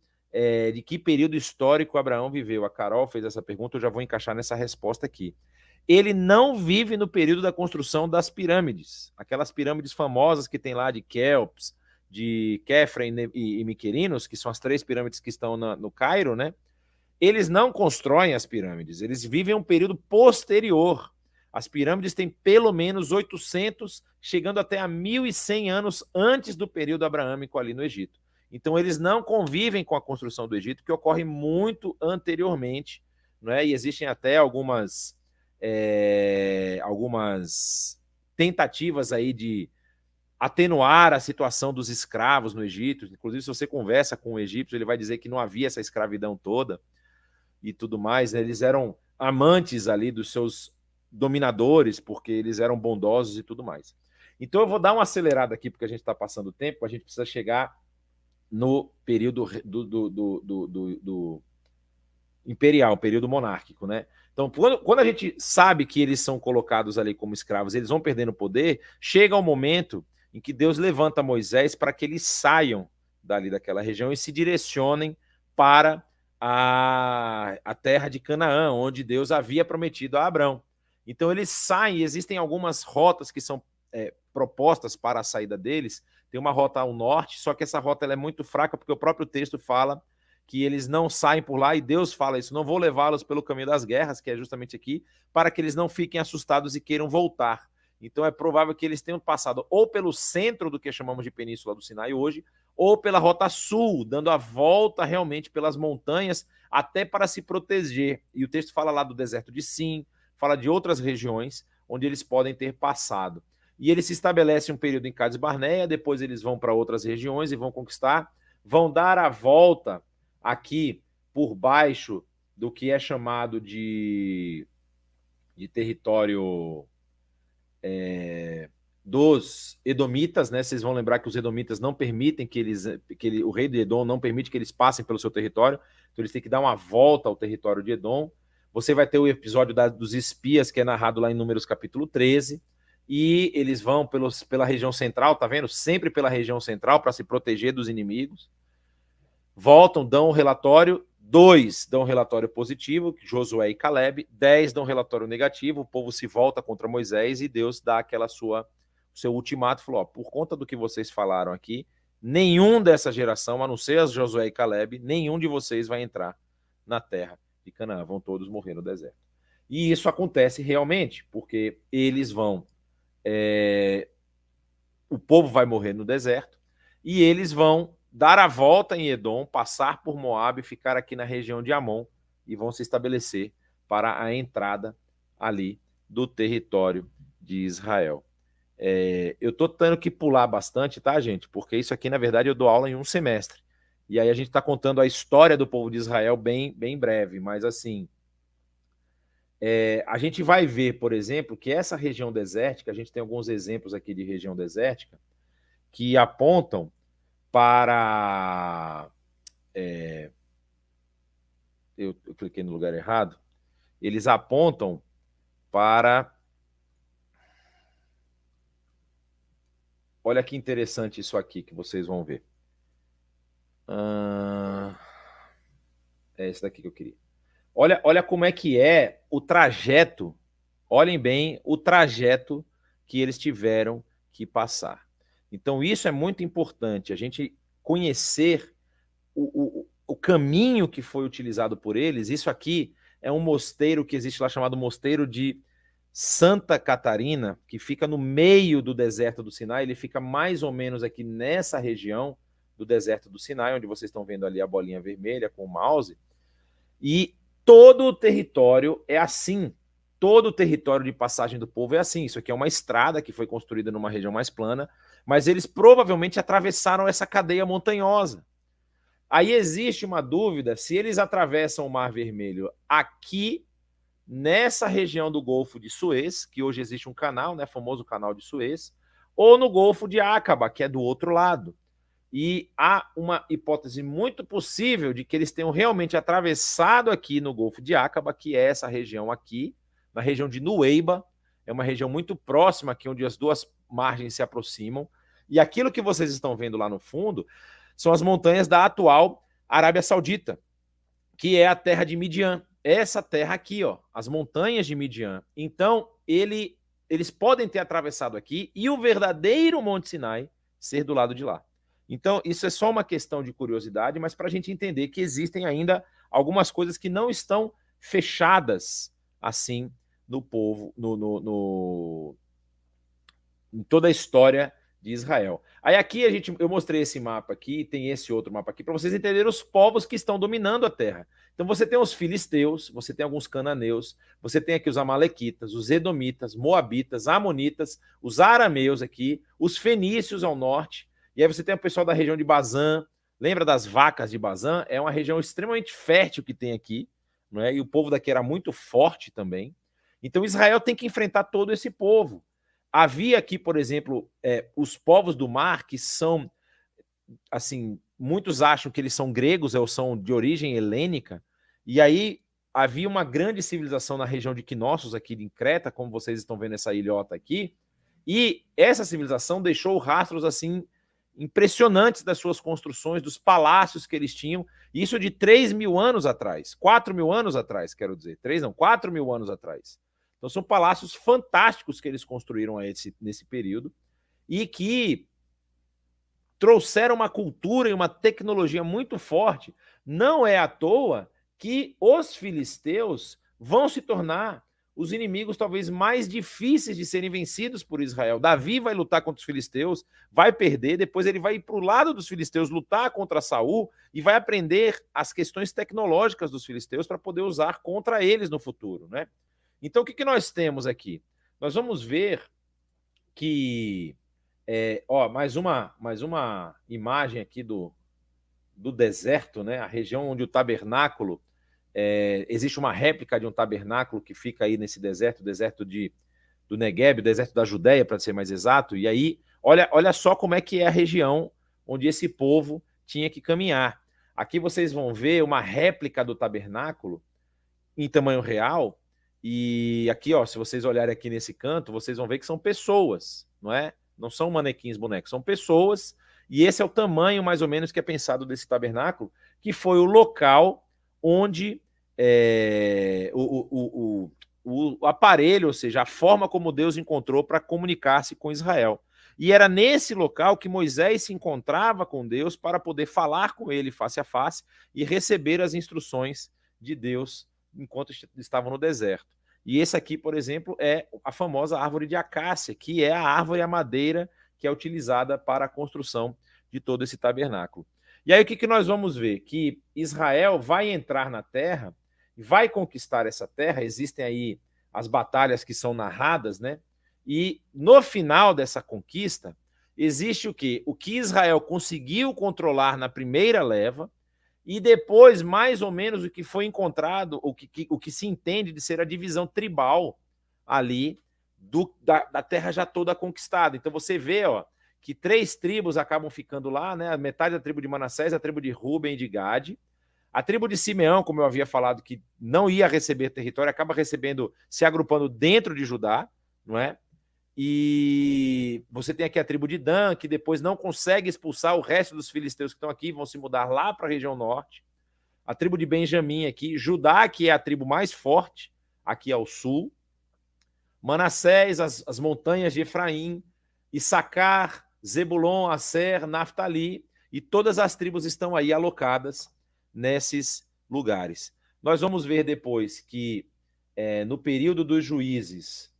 de que período histórico Abraão viveu. A Carol fez essa pergunta, eu já vou encaixar nessa resposta aqui. Ele não vive no período da construção das pirâmides, aquelas pirâmides famosas que tem lá de Quéops, de Khafre e Miquerinos, que são as 3 pirâmides que estão no Cairo, né? Eles não constroem as pirâmides, eles vivem um período posterior. As pirâmides têm pelo menos 800, chegando até a 1.100 anos antes do período abraâmico ali no Egito. Então, eles não convivem com a construção do Egito, que ocorre muito anteriormente, não é? E existem até algumas tentativas aí de atenuar a situação dos escravos no Egito. Inclusive, se você conversa com o egípcio, ele vai dizer que não havia essa escravidão toda e tudo mais, né? Eles eram amantes ali dos seus dominadores, porque eles eram bondosos e tudo mais. Então, eu vou dar uma acelerada aqui, porque a gente está passando o tempo, a gente precisa chegar no período do imperial, período monárquico, né? Então, quando a gente sabe que eles são colocados ali como escravos, eles vão perdendo poder, chega o momento em que Deus levanta Moisés para que eles saiam dali daquela região e se direcionem para a terra de Canaã, onde Deus havia prometido a Abrão. Então, eles saem, existem algumas rotas que são propostas para a saída deles. Tem uma rota ao norte, só que essa rota ela é muito fraca, porque o próprio texto fala que eles não saem por lá, e Deus fala isso, não vou levá-los pelo caminho das guerras, que é justamente aqui, para que eles não fiquem assustados e queiram voltar. Então é provável que eles tenham passado ou pelo centro do que chamamos de Península do Sinai hoje, ou pela rota sul, dando a volta realmente pelas montanhas, até para se proteger. E o texto fala lá do deserto de Sim, fala de outras regiões onde eles podem ter passado. E eles se estabelecem um período em Cádiz Barneia, depois eles vão para outras regiões e vão conquistar, vão dar a volta aqui por baixo do que é chamado de território dos Edomitas, né? Vocês vão lembrar que os Edomitas não permitem o rei de Edom não permite que eles passem pelo seu território, então eles têm que dar uma volta ao território de Edom. Você vai ter o episódio dos espias, que é narrado lá em Números capítulo 13, e eles vão pela região central, tá vendo? Sempre pela região central, para se proteger dos inimigos. Voltam, dão um relatório, 2 dão um relatório positivo, Josué e Caleb, 10 dão um relatório negativo, o povo se volta contra Moisés e Deus dá seu ultimato, falou, ó, por conta do que vocês falaram aqui, nenhum dessa geração, a não ser as Josué e Caleb, nenhum de vocês vai entrar na terra de Canaã, vão todos morrer no deserto. E isso acontece realmente, porque eles vão, o povo vai morrer no deserto, e eles vão dar a volta em Edom, passar por Moabe, ficar aqui na região de Amon, e vão se estabelecer para a entrada ali do território de Israel. Eu estou tendo que pular bastante, tá, gente? Porque isso aqui, na verdade, eu dou aula em um semestre. E aí a gente está contando a história do povo de Israel bem breve, mas assim, a gente vai ver, por exemplo, que essa região desértica, a gente tem alguns exemplos aqui de região desértica, que apontam para... eu cliquei no lugar errado. eles apontam para... Olha que interessante isso aqui que vocês vão ver. É esse daqui que eu queria. Olha como é que é o trajeto. Olhem bem o trajeto que eles tiveram que passar. Então, isso é muito importante, a gente conhecer o caminho que foi utilizado por eles. Isso aqui é um mosteiro que existe lá, chamado Mosteiro de Santa Catarina, que fica no meio do deserto do Sinai. Ele fica mais ou menos aqui nessa região do deserto do Sinai, onde vocês estão vendo ali a bolinha vermelha com o mouse. E todo o território é assim. Todo o território de passagem do povo é assim. Isso aqui é uma estrada que foi construída numa região mais plana, mas eles provavelmente atravessaram essa cadeia montanhosa. Aí existe uma dúvida se eles atravessam o Mar Vermelho aqui, nessa região do Golfo de Suez, que hoje existe um canal, né, famoso canal de Suez, ou no Golfo de Aqaba, que é do outro lado. E há uma hipótese muito possível de que eles tenham realmente atravessado aqui no Golfo de Aqaba, que é essa região aqui, na região de Nueiba, é uma região muito próxima aqui, onde as duas margens se aproximam. E aquilo que vocês estão vendo lá no fundo são as montanhas da atual Arábia Saudita, que é a terra de Midian. Essa terra aqui, ó, as montanhas de Midian. Então, eles podem ter atravessado aqui e o verdadeiro Monte Sinai ser do lado de lá. Então, isso é só uma questão de curiosidade, mas para a gente entender que existem ainda algumas coisas que não estão fechadas assim no povo, em toda a história de Israel. Aí aqui eu mostrei esse mapa aqui, tem esse outro mapa aqui, para vocês entenderem os povos que estão dominando a terra. Então você tem os filisteus, você tem alguns cananeus, você tem aqui os amalequitas, os edomitas, moabitas, amonitas, os arameus aqui, os fenícios ao norte, e aí você tem o pessoal da região de Bazã. Lembra das vacas de Bazã? É uma região extremamente fértil que tem aqui, não é? E o povo daqui era muito forte também. Então Israel tem que enfrentar todo esse povo. Havia aqui, por exemplo, os povos do mar, que são, assim, muitos acham que eles são gregos ou são de origem helênica, e aí havia uma grande civilização na região de Knossos, aqui em Creta, como vocês estão vendo essa ilhota aqui, e essa civilização deixou rastros, assim, impressionantes das suas construções, dos palácios que eles tinham, isso de 3.000 anos atrás, 4.000 anos atrás, quero dizer, 4.000 anos atrás. Então são palácios fantásticos que eles construíram nesse período e que trouxeram uma cultura e uma tecnologia muito forte. Não é à toa que os filisteus vão se tornar os inimigos talvez mais difíceis de serem vencidos por Israel. Davi vai lutar contra os filisteus, vai perder, depois ele vai ir para o lado dos filisteus lutar contra Saul e vai aprender as questões tecnológicas dos filisteus para poder usar contra eles no futuro, né? Então, o que nós temos aqui? Nós vamos ver que... mais uma imagem aqui do deserto, né? A região onde o tabernáculo... existe uma réplica de um tabernáculo que fica aí nesse deserto, o deserto do Negueb, o deserto da Judéia, para ser mais exato. E aí, olha só como é que é a região onde esse povo tinha que caminhar. Aqui vocês vão ver uma réplica do tabernáculo em tamanho real. E aqui, ó, se vocês olharem aqui nesse canto, vocês vão ver que são pessoas, não é? Não são manequins, bonecos, são pessoas. E esse é o tamanho, mais ou menos, que é pensado desse tabernáculo, que foi o local onde o aparelho, ou seja, a forma como Deus encontrou para comunicar-se com Israel. E era nesse local que Moisés se encontrava com Deus para poder falar com ele face a face e receber as instruções de Deus enquanto estavam no deserto. E esse aqui, por exemplo, é a famosa árvore de acácia, que é a árvore, a madeira que é utilizada para a construção de todo esse tabernáculo. E aí o que nós vamos ver? Que Israel vai entrar na terra, vai conquistar essa terra, existem aí as batalhas que são narradas, né? E no final dessa conquista, existe o quê? O que Israel conseguiu controlar na primeira leva, e depois, mais ou menos, o que foi encontrado, o que se entende de ser a divisão tribal ali da terra já toda conquistada. Então você vê, ó, que 3 tribos acabam ficando lá, né? Metade da tribo de Manassés, a tribo de Ruben e de Gade. A tribo de Simeão, como eu havia falado, que não ia receber território, acaba recebendo, se agrupando dentro de Judá, não é? E você tem aqui a tribo de Dan, que depois não consegue expulsar o resto dos filisteus que estão aqui, vão se mudar lá para a região norte. A tribo de Benjamim aqui, Judá, que é a tribo mais forte, aqui ao sul. Manassés, as montanhas de Efraim, Issacar, Zebulon, Asser, Naftali, e todas as tribos estão aí alocadas nesses lugares. Nós vamos ver depois que no período dos juízes,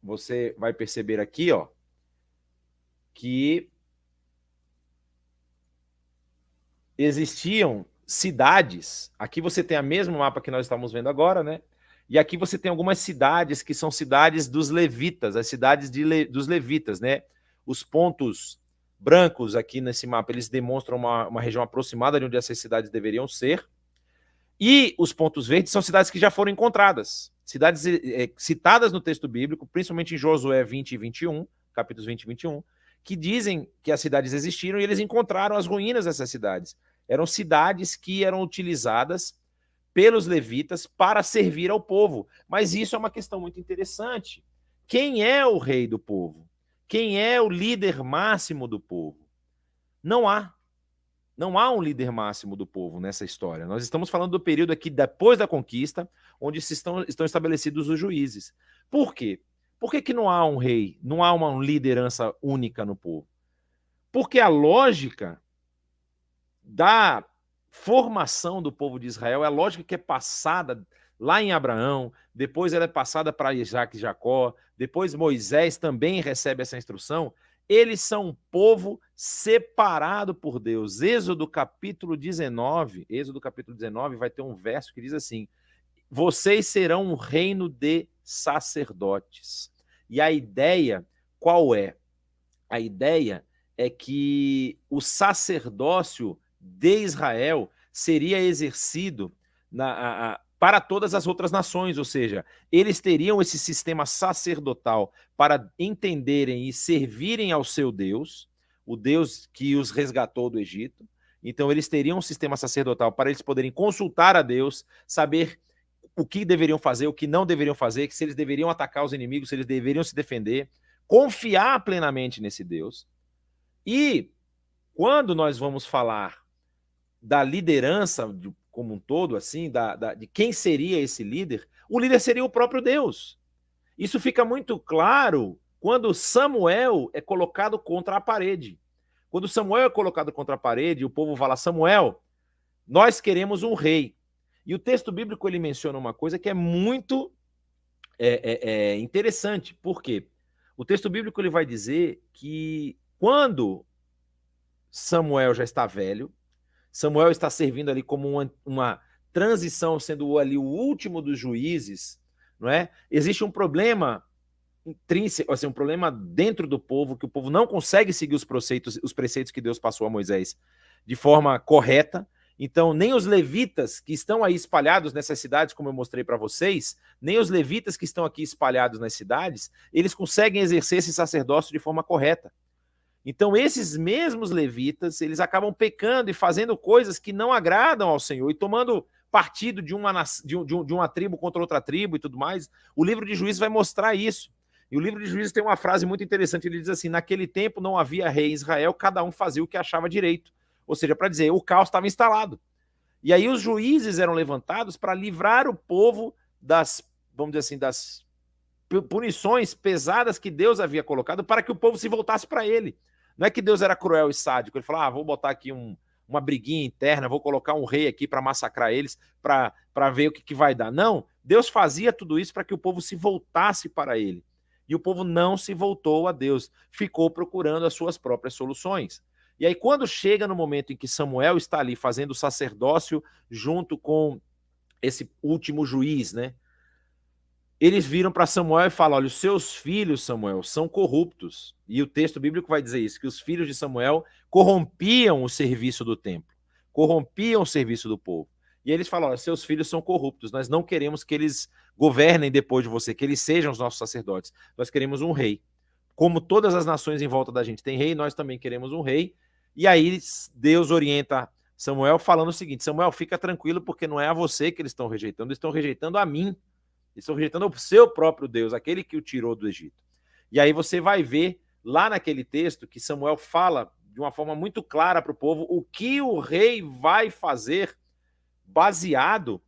você vai perceber aqui, ó, que existiam cidades. Aqui você tem o mesmo mapa que nós estamos vendo agora, né? E aqui você tem algumas cidades que são cidades dos levitas, as cidades dos levitas, né? Os pontos brancos aqui nesse mapa, eles demonstram uma região aproximada de onde essas cidades deveriam ser. E os pontos verdes são cidades que já foram encontradas. Cidades citadas no texto bíblico, principalmente em Josué 20 e 21, capítulos 20 e 21, que dizem que as cidades existiram e eles encontraram as ruínas dessas cidades. Eram cidades que eram utilizadas pelos levitas para servir ao povo. Mas isso é uma questão muito interessante. Quem é o rei do povo? Quem é o líder máximo do povo? Não há. Não há um líder máximo do povo nessa história. Nós estamos falando do período aqui depois da conquista, onde estão estabelecidos os juízes. Por quê? Por que não há um rei, não há uma liderança única no povo? Porque a lógica da formação do povo de Israel é a lógica que é passada lá em Abraão, depois ela é passada para Isaac e Jacó, depois Moisés também recebe essa instrução. Eles são um povo separado por Deus. Êxodo capítulo 19 vai ter um verso que diz assim: vocês serão um reino de sacerdotes. E a ideia, qual é? A ideia é que o sacerdócio de Israel seria exercido para todas as outras nações, ou seja, eles teriam esse sistema sacerdotal para entenderem e servirem ao seu Deus, o Deus que os resgatou do Egito. Então, eles teriam um sistema sacerdotal para eles poderem consultar a Deus, saber o que deveriam fazer, o que não deveriam fazer, se eles deveriam atacar os inimigos, se eles deveriam se defender, confiar plenamente nesse Deus. E quando nós vamos falar da liderança como um todo, assim, de quem seria esse líder, o líder seria o próprio Deus. Isso fica muito claro quando Samuel é colocado contra a parede. Quando Samuel é colocado contra a parede, o povo fala: Samuel, nós queremos um rei. E o texto bíblico ele menciona uma coisa que é muito interessante. Por quê? O texto bíblico ele vai dizer que quando Samuel já está velho, Samuel está servindo ali como uma transição, sendo ali o último dos juízes, não é? Existe um problema intrínseco, assim, um problema dentro do povo, que o povo não consegue seguir os preceitos que Deus passou a Moisés de forma correta. Então, nem os levitas que estão aí espalhados nessas cidades, como eu mostrei para vocês, nem os levitas que estão aqui espalhados nas cidades, eles conseguem exercer esse sacerdócio de forma correta. Então, esses mesmos levitas, eles acabam pecando e fazendo coisas que não agradam ao Senhor e tomando partido de uma tribo contra outra tribo e tudo mais. O livro de Juízes vai mostrar isso. E o livro de Juízes tem uma frase muito interessante, ele diz assim: naquele tempo não havia rei em Israel, cada um fazia o que achava direito. Ou seja, para dizer, o caos estava instalado. E aí os juízes eram levantados para livrar o povo das, vamos dizer assim, das punições pesadas que Deus havia colocado para que o povo se voltasse para ele. Não é que Deus era cruel e sádico, ele falou: vou botar aqui uma briguinha interna, vou colocar um rei aqui para massacrar eles, para ver o que vai dar. Não, Deus fazia tudo isso para que o povo se voltasse para ele. E o povo não se voltou a Deus, ficou procurando as suas próprias soluções. E aí, quando chega no momento em que Samuel está ali fazendo o sacerdócio junto com esse último juiz, né? Eles viram para Samuel e falam: olha, os seus filhos, Samuel, são corruptos. E o texto bíblico vai dizer isso, que os filhos de Samuel corrompiam o serviço do templo, corrompiam o serviço do povo. E eles falam: olha, seus filhos são corruptos, nós não queremos que eles governem depois de você, que eles sejam os nossos sacerdotes. Nós queremos um rei. Como todas as nações em volta da gente têm rei, nós também queremos um rei. E aí Deus orienta Samuel falando o seguinte: Samuel, fica tranquilo, porque não é a você que eles estão rejeitando a mim. Eles estão rejeitando o seu próprio Deus, aquele que o tirou do Egito. E aí você vai ver lá naquele texto que Samuel fala de uma forma muito clara para o povo o que o rei vai fazer baseado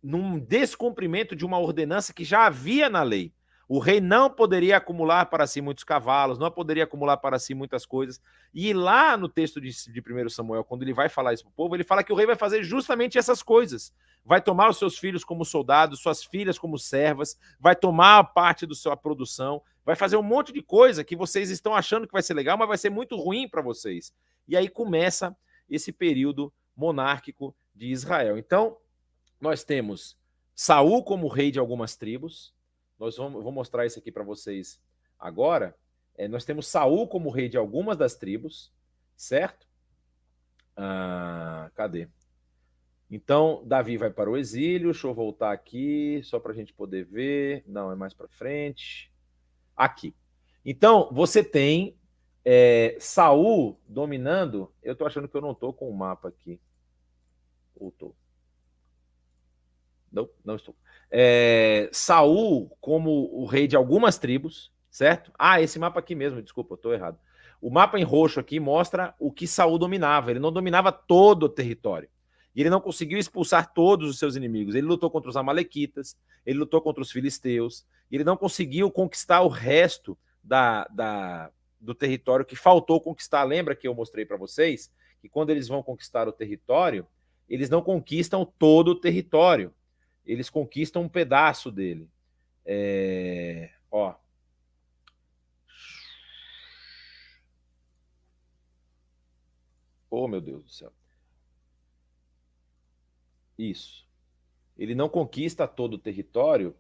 num descumprimento de uma ordenança que já havia na lei. O rei não poderia acumular para si muitos cavalos, não poderia acumular para si muitas coisas. E lá no texto de 1 Samuel, quando ele vai falar isso para o povo, ele fala que o rei vai fazer justamente essas coisas. Vai tomar os seus filhos como soldados, suas filhas como servas, vai tomar parte da sua produção, vai fazer um monte de coisa que vocês estão achando que vai ser legal, mas vai ser muito ruim para vocês. E aí começa esse período monárquico de Israel. Então, nós temos Saul como rei de algumas tribos. Vou mostrar isso aqui para vocês agora. Nós temos Saul como rei de algumas das tribos, certo? Cadê? Então, Davi vai para o exílio. Deixa eu voltar aqui, só para a gente poder ver. Não, é mais para frente. Aqui. Então, você tem Saul dominando. Eu estou achando que eu não estou com o mapa aqui. Ou estou? Não estou. Saul como o rei de algumas tribos, certo? Esse mapa aqui mesmo, desculpa, eu estou errado. O mapa em roxo aqui mostra o que Saul dominava. Ele não dominava todo o território. E ele não conseguiu expulsar todos os seus inimigos. Ele lutou contra os amalequitas, ele lutou contra os filisteus, e ele não conseguiu conquistar o resto do território que faltou conquistar. Lembra que eu mostrei para vocês que quando eles vão conquistar o território, eles não conquistam todo o território. Eles conquistam um pedaço dele. Ó. Oh, meu Deus do céu. Isso. Ele não conquista todo o território.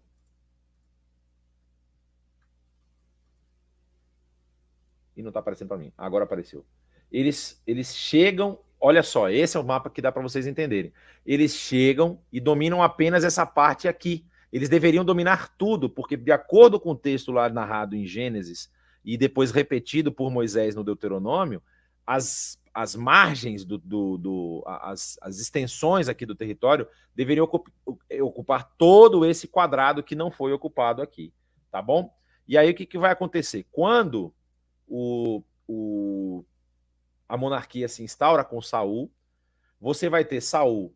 E não está aparecendo para mim. Agora apareceu. Eles chegam... Olha só, esse é o mapa que dá para vocês entenderem. Eles chegam e dominam apenas essa parte aqui. Eles deveriam dominar tudo, porque de acordo com o texto lá narrado em Gênesis e depois repetido por Moisés no Deuteronômio, as margens, as extensões aqui do território deveriam ocupar todo esse quadrado que não foi ocupado aqui, tá bom? E aí o que vai acontecer? Quando a monarquia se instaura com Saul, você vai ter Saul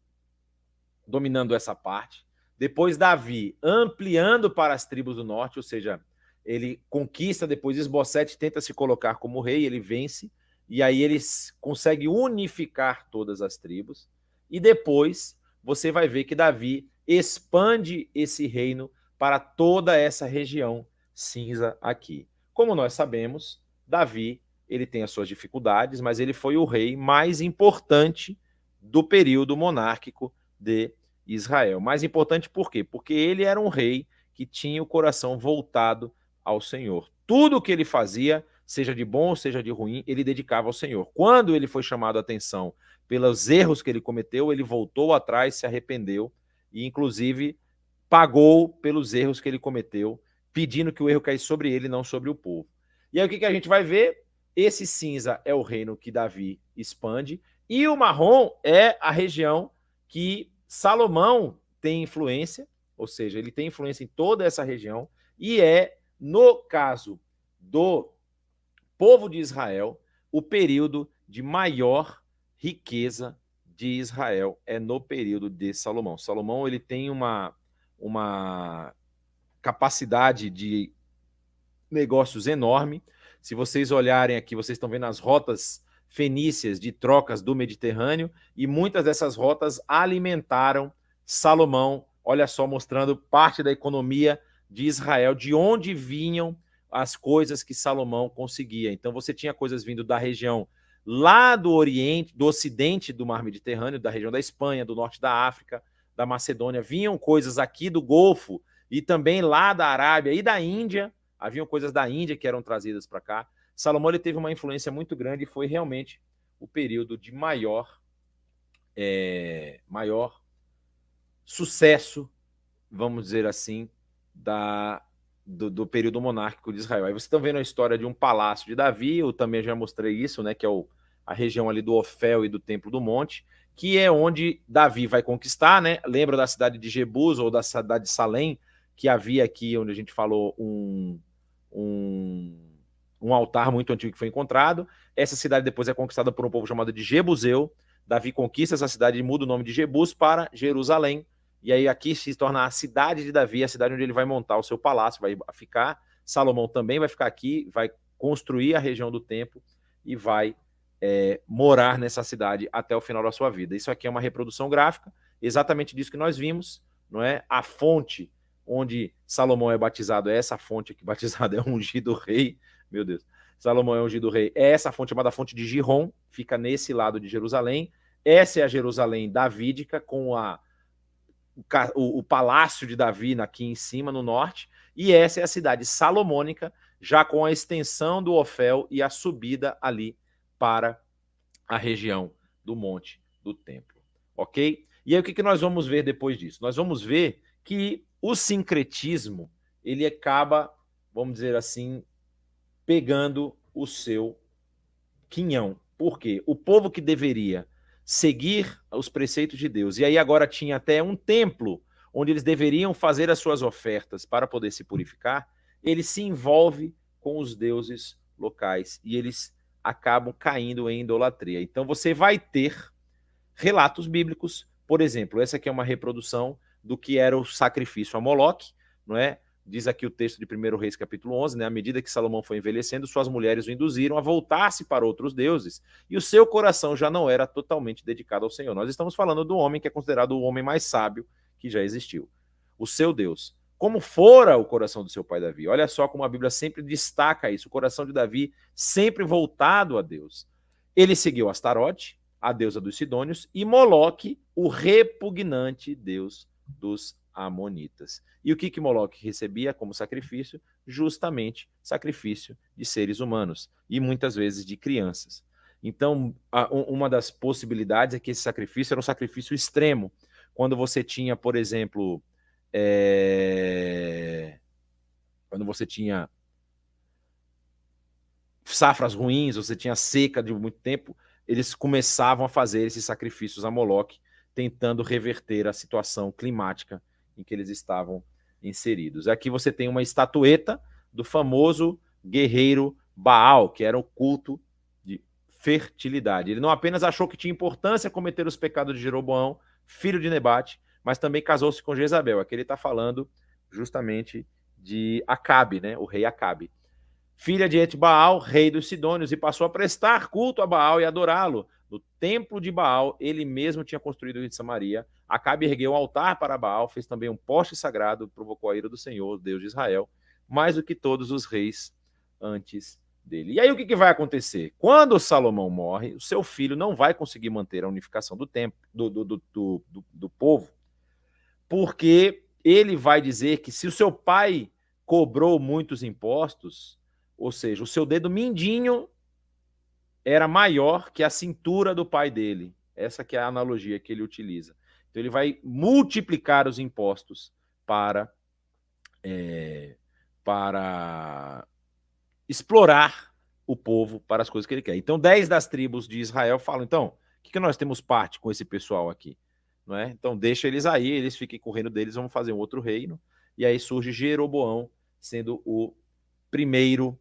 dominando essa parte, depois Davi ampliando para as tribos do norte, ou seja, ele conquista, depois Isbosete tenta se colocar como rei, ele vence, e aí ele consegue unificar todas as tribos, e depois você vai ver que Davi expande esse reino para toda essa região cinza aqui. Como nós sabemos, Davi ele tem as suas dificuldades, mas ele foi o rei mais importante do período monárquico de Israel. Mais importante por quê? Porque ele era um rei que tinha o coração voltado ao Senhor. Tudo o que ele fazia, seja de bom ou seja de ruim, ele dedicava ao Senhor. Quando ele foi chamado a atenção pelos erros que ele cometeu, ele voltou atrás, se arrependeu e, inclusive, pagou pelos erros que ele cometeu, pedindo que o erro caísse sobre ele, não sobre o povo. E aí o que a gente vai ver? Esse cinza é o reino que Davi expande, e o marrom é a região que Salomão tem influência, ou seja, ele tem influência em toda essa região, e no caso do povo de Israel, o período de maior riqueza de Israel é no período de Salomão. Salomão ele tem uma capacidade de negócios enorme. Se vocês olharem aqui, vocês estão vendo as rotas fenícias de trocas do Mediterrâneo, e muitas dessas rotas alimentaram Salomão, olha só, mostrando parte da economia de Israel, de onde vinham as coisas que Salomão conseguia. Então você tinha coisas vindo da região lá do Oriente, do Ocidente do Mar Mediterrâneo, da região da Espanha, do Norte da África, da Macedônia, vinham coisas aqui do Golfo e também lá da Arábia e da Índia, haviam coisas da Índia que eram trazidas para cá. Salomão ele teve uma influência muito grande e foi realmente o período de maior sucesso, vamos dizer assim, do período monárquico de Israel. Aí vocês estão vendo a história de um palácio de Davi, eu também já mostrei isso, né, que é a região ali do Ofel e do Templo do Monte, que é onde Davi vai conquistar, né? Lembra da cidade de Jebus ou da cidade de Salém, que havia aqui, onde a gente falou, um altar muito antigo que foi encontrado. Essa cidade depois é conquistada por um povo chamado de Jebuseu. Davi conquista essa cidade e muda o nome de Jebus para Jerusalém. E aí aqui se torna a cidade de Davi, a cidade onde ele vai montar o seu palácio, vai ficar. Salomão também vai ficar aqui, vai construir a região do templo e vai morar nessa cidade até o final da sua vida. Isso aqui é uma reprodução gráfica, exatamente disso que nós vimos, não é? A fonte onde Salomão é batizado é essa fonte aqui, batizado é ungido rei, meu Deus. Salomão é ungido rei, é essa fonte chamada fonte de Gihon, fica nesse lado de Jerusalém. Essa é a Jerusalém davídica, com o palácio de Davi aqui em cima, no norte, e essa é a cidade salomônica, já com a extensão do Ofel e a subida ali para a região do Monte do Templo, ok? E aí o que nós vamos ver depois disso? Nós vamos ver que o sincretismo, ele acaba, vamos dizer assim, pegando o seu quinhão. Por quê? O povo que deveria seguir os preceitos de Deus, e aí agora tinha até um templo onde eles deveriam fazer as suas ofertas para poder se purificar, ele se envolve com os deuses locais e eles acabam caindo em idolatria. Então você vai ter relatos bíblicos, por exemplo, essa aqui é uma reprodução do que era o sacrifício a Moloque, não é? Diz aqui o texto de 1 Reis, capítulo 11, né? À medida que Salomão foi envelhecendo, suas mulheres o induziram a voltar-se para outros deuses, e o seu coração já não era totalmente dedicado ao Senhor. Nós estamos falando do homem que é considerado o homem mais sábio que já existiu. O seu Deus. Como fora o coração do seu pai Davi. Olha só como a Bíblia sempre destaca isso. O coração de Davi sempre voltado a Deus. Ele seguiu Astarote, a deusa dos Sidônios, e Moloque, o repugnante deus dos Amonitas. E o que Moloque recebia como sacrifício? Justamente sacrifício de seres humanos, e muitas vezes de crianças. Então, uma das possibilidades é que esse sacrifício era um sacrifício extremo. Quando você tinha, por exemplo, quando você tinha safras ruins, você tinha seca de muito tempo, eles começavam a fazer esses sacrifícios a Moloque, tentando reverter a situação climática em que eles estavam inseridos. Aqui você tem uma estatueta do famoso guerreiro Baal, que era o culto de fertilidade. Ele não apenas achou que tinha importância cometer os pecados de Jeroboão, filho de Nebate, mas também casou-se com Jezabel. Aqui ele está falando justamente de Acabe, né? O rei Acabe. Filha de Etbaal, rei dos Sidônios, e passou a prestar culto a Baal e adorá-lo. No templo de Baal, ele mesmo tinha construído em Samaria. Acabe ergueu um altar para Baal, fez também um poste sagrado, provocou a ira do Senhor, Deus de Israel, mais do que todos os reis antes dele. E aí o que vai acontecer? Quando Salomão morre, o seu filho não vai conseguir manter a unificação do templo, do povo, porque ele vai dizer que se o seu pai cobrou muitos impostos, ou seja, o seu dedo mindinho era maior que a cintura do pai dele. Essa que é a analogia que ele utiliza. Então ele vai multiplicar os impostos para explorar o povo para as coisas que ele quer. Então 10 das tribos de Israel falam, então, o que nós temos parte com esse pessoal aqui? Não é? Então deixa eles aí, eles fiquem com o reino deles, vamos fazer um outro reino. E aí surge Jeroboão, sendo o primeiro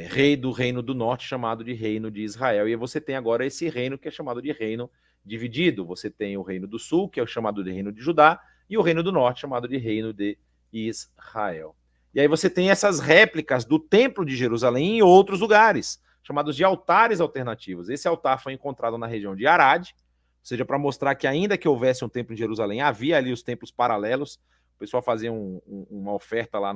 rei do reino do norte, chamado de reino de Israel. E você tem agora esse reino que é chamado de reino dividido. Você tem o reino do sul, que é o chamado de reino de Judá, e o reino do norte, chamado de reino de Israel. E aí você tem essas réplicas do templo de Jerusalém em outros lugares, chamados de altares alternativos. Esse altar foi encontrado na região de Arad, ou seja, para mostrar que ainda que houvesse um templo em Jerusalém, havia ali os templos paralelos. O pessoal fazia uma oferta lá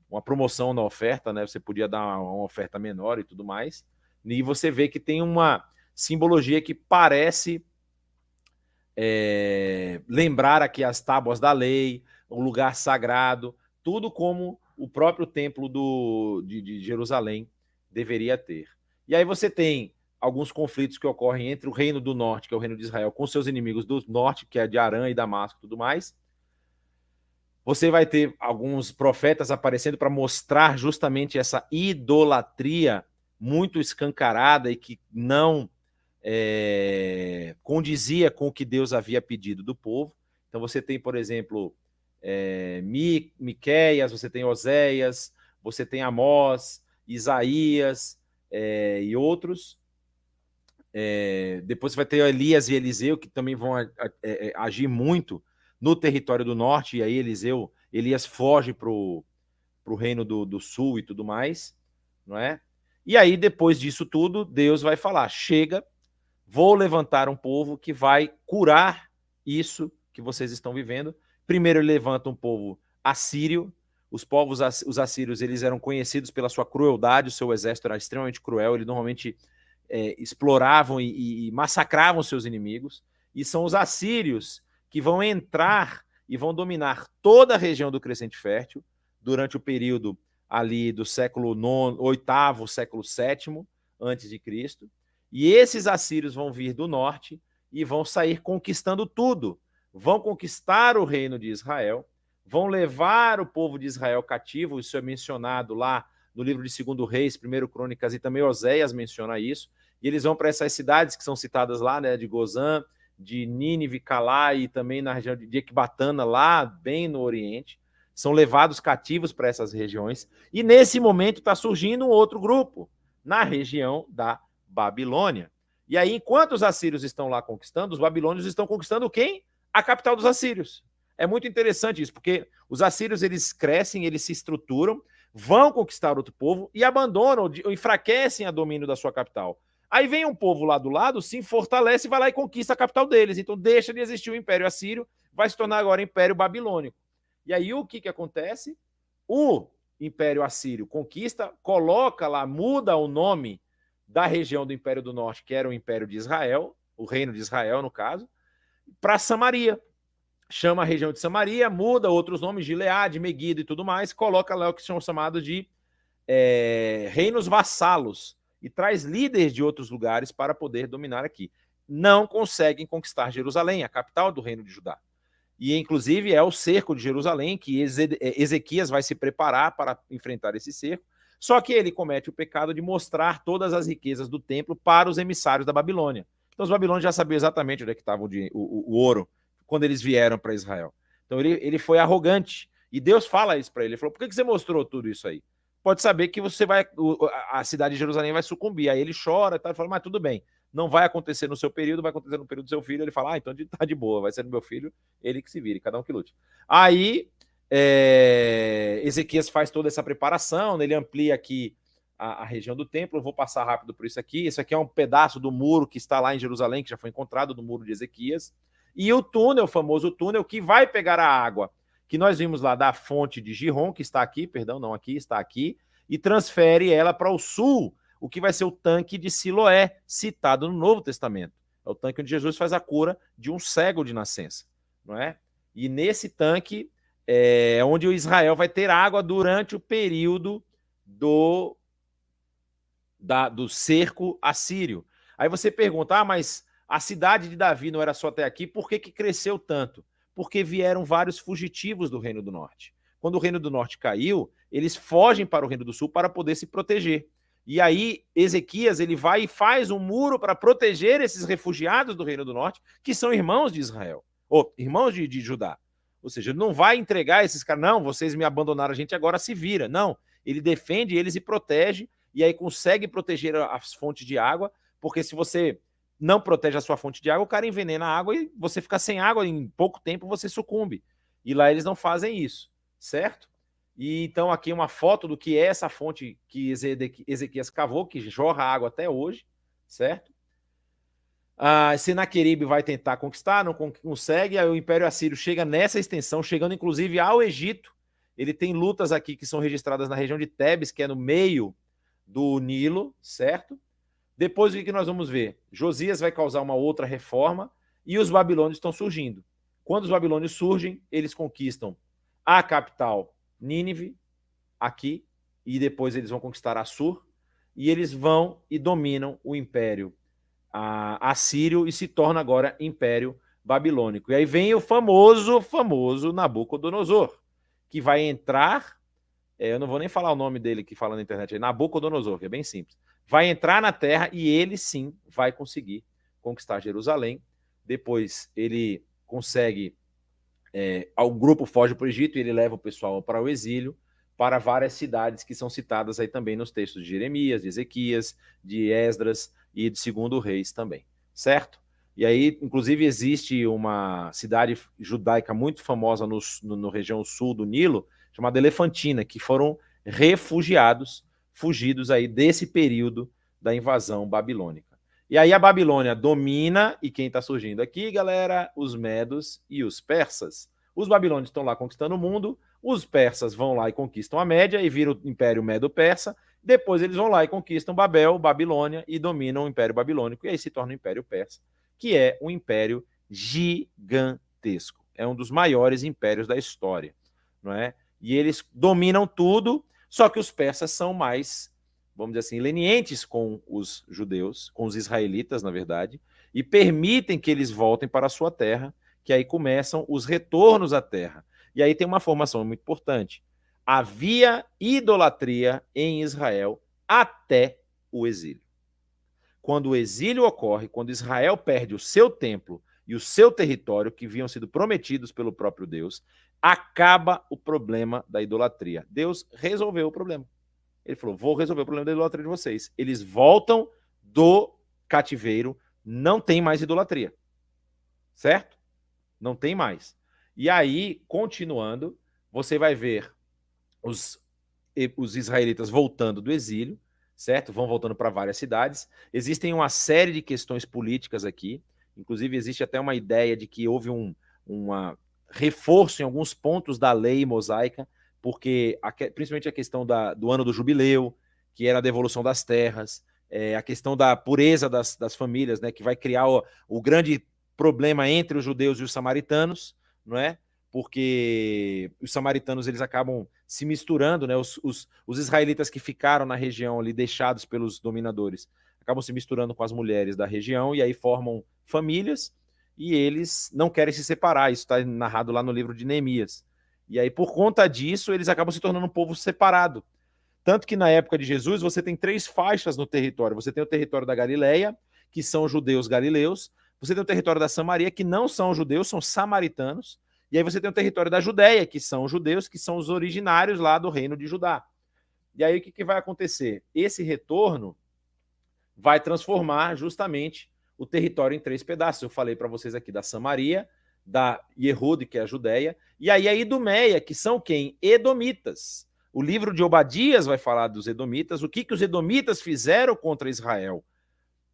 uma promoção na oferta, né? Você podia dar uma oferta menor e tudo mais. E você vê que tem uma simbologia que parece lembrar aqui as tábuas da lei, o lugar sagrado, tudo como o próprio templo de Jerusalém deveria ter. E aí você tem alguns conflitos que ocorrem entre o reino do norte, que é o reino de Israel, com seus inimigos do norte, que é de Arã e Damasco e tudo mais. Você vai ter alguns profetas aparecendo para mostrar justamente essa idolatria muito escancarada e que não condizia com o que Deus havia pedido do povo. Então você tem, por exemplo, Miqueias, você tem Oséias, você tem Amós, Isaías e outros. Depois você vai ter Elias e Eliseu, que também vão agir muito no território do norte, e aí Elias foge para o reino do sul e tudo mais, não é? E aí, depois disso tudo, Deus vai falar, chega, vou levantar um povo que vai curar isso que vocês estão vivendo. Primeiro ele levanta um povo assírio. Os assírios, eles eram conhecidos pela sua crueldade, o seu exército era extremamente cruel, eles normalmente exploravam e massacravam seus inimigos. E são os assírios que vão entrar e vão dominar toda a região do Crescente Fértil durante o período ali do século VIII, século VII antes de Cristo. E esses assírios vão vir do norte e vão sair conquistando tudo. Vão conquistar o reino de Israel, vão levar o povo de Israel cativo. Isso é mencionado lá no livro de 2 Reis, 1 Crônicas, e também Oséias menciona isso. E eles vão para essas cidades que são citadas lá, né, de Gozã, de Nínive, Calá e também na região de Ecbatana, lá bem no Oriente. São levados cativos para essas regiões. E nesse momento está surgindo um outro grupo, na região da Babilônia. E aí, enquanto os assírios estão lá conquistando, os babilônios estão conquistando quem? A capital dos assírios. É muito interessante isso, porque os assírios, eles crescem, eles se estruturam, vão conquistar outro povo e abandonam, enfraquecem a domínio da sua capital. Aí vem um povo lá do lado, se fortalece e vai lá e conquista a capital deles. Então deixa de existir o Império Assírio, vai se tornar agora Império Babilônico. E aí o que acontece? O Império Assírio conquista, coloca lá, muda o nome da região do Império do Norte, que era o Império de Israel, o Reino de Israel, no caso, para Samaria. Chama a região de Samaria, muda outros nomes, Gileade, Meguido e tudo mais, coloca lá o que são chamados de reinos vassalos e traz líderes de outros lugares para poder dominar aqui. Não conseguem conquistar Jerusalém, a capital do reino de Judá. E, inclusive, é o cerco de Jerusalém que Ezequias vai se preparar para enfrentar esse cerco. Só que ele comete o pecado de mostrar todas as riquezas do templo para os emissários da Babilônia. Então, os babilônios já sabiam exatamente onde é que estava o ouro quando eles vieram para Israel. Então, ele foi arrogante. E Deus fala isso para ele. Ele falou, por que você mostrou tudo isso aí? Pode saber que a cidade de Jerusalém vai sucumbir. Aí ele chora e fala, mas tudo bem. Não vai acontecer no seu período, vai acontecer no período do seu filho. Ele fala, então tá de boa, vai ser no meu filho, ele que se vire, cada um que lute. Aí, Ezequias faz toda essa preparação, ele amplia aqui a região do templo. Eu vou passar rápido por isso aqui. Isso aqui é um pedaço do muro que está lá em Jerusalém, que já foi encontrado no muro de Ezequias. E o túnel, o famoso túnel, que vai pegar a água, que nós vimos lá da fonte de Gihon, que está aqui, perdão, não aqui, está aqui, e transfere ela para o sul, o que vai ser o tanque de Siloé, citado no Novo Testamento. É o tanque onde Jesus faz a cura de um cego de nascença, não é? E nesse tanque é onde o Israel vai ter água durante o período do cerco assírio. Aí você pergunta, mas a cidade de Davi não era só até aqui, por que cresceu tanto? Porque vieram vários fugitivos do Reino do Norte. Quando o Reino do Norte caiu, eles fogem para o Reino do Sul para poder se proteger. E aí, Ezequias, ele vai e faz um muro para proteger esses refugiados do Reino do Norte, que são irmãos de Israel, ou irmãos de Judá. Ou seja, ele não vai entregar esses caras, não, vocês me abandonaram, a gente agora se vira. Não, ele defende eles e protege, e aí consegue proteger as fontes de água, porque se você não protege a sua fonte de água, o cara envenena a água e você fica sem água, em pouco tempo você sucumbe. E lá eles não fazem isso, certo? E então aqui uma foto do que é essa fonte que Ezequias cavou, que jorra água até hoje, certo? Senaqueribe vai tentar conquistar, não consegue, aí o Império Assírio chega nessa extensão, chegando inclusive ao Egito. Ele tem lutas aqui que são registradas na região de Tebes, que é no meio do Nilo, certo? Depois o que nós vamos ver? Josias vai causar uma outra reforma e os babilônios estão surgindo. Quando os babilônios surgem, eles conquistam a capital Nínive, aqui, e depois eles vão conquistar Assur, e eles vão e dominam o Império Assírio e se torna agora Império Babilônico. E aí vem o famoso Nabucodonosor, que vai entrar, eu não vou nem falar o nome dele que fala na internet, é Nabucodonosor, que é bem simples, vai entrar na terra e ele sim vai conseguir conquistar Jerusalém. Depois ele consegue, o grupo foge para o Egito e ele leva o pessoal para o exílio, para várias cidades que são citadas aí também nos textos de Jeremias, de Ezequias, de Esdras e de 2º Reis também, certo? E aí, inclusive, existe uma cidade judaica muito famosa no região sul do Nilo, chamada Elefantina, que foram refugiados, fugidos aí desse período da invasão babilônica. E aí a Babilônia domina, e quem está surgindo aqui, galera? Os medos e os persas. Os babilônios estão lá conquistando o mundo, os persas vão lá e conquistam a Média e viram o Império Medo-Persa, depois eles vão lá e conquistam Babel, Babilônia, e dominam o Império Babilônico, e aí se torna o Império Persa, que é um império gigantesco. É um dos maiores impérios da história, não é? E eles dominam tudo, só que os persas são mais, vamos dizer assim, lenientes com os judeus, com os israelitas, na verdade, e permitem que eles voltem para a sua terra, que aí começam os retornos à terra. E aí tem uma formação muito importante. Havia idolatria em Israel até o exílio. Quando o exílio ocorre, quando Israel perde o seu templo e o seu território, que haviam sido prometidos pelo próprio Deus, acaba o problema da idolatria. Deus resolveu o problema. Ele falou, vou resolver o problema da idolatria de vocês. Eles voltam do cativeiro, não tem mais idolatria. Certo? Não tem mais. E aí, continuando, você vai ver os israelitas voltando do exílio, certo? Vão voltando para várias cidades. Existem uma série de questões políticas aqui. Inclusive, existe até uma ideia de que houve um reforço em alguns pontos da lei mosaica, porque principalmente a questão do ano do jubileu, que era a devolução das terras, a questão da pureza das famílias, né, que vai criar o grande problema entre os judeus e os samaritanos, não é? Porque os samaritanos eles acabam se misturando, né? Os israelitas que ficaram na região ali, deixados pelos dominadores, acabam se misturando com as mulheres da região e aí formam famílias e eles não querem se separar. Isso está narrado lá no livro de Neemias. E aí, por conta disso, eles acabam se tornando um povo separado. Tanto que na época de Jesus, você tem 3 faixas no território. Você tem o território da Galileia, que são judeus galileus. Você tem o território da Samaria, que não são judeus, são samaritanos. E aí você tem o território da Judéia, que são judeus, que são os originários lá do reino de Judá. E aí o que vai acontecer? Esse retorno vai transformar justamente o território em 3 pedaços. Eu falei para vocês aqui da Samaria, da Yehud, que é a Judéia, e aí a Idumeia, que são quem? Edomitas. O livro de Obadias vai falar dos edomitas, o que os edomitas fizeram contra Israel.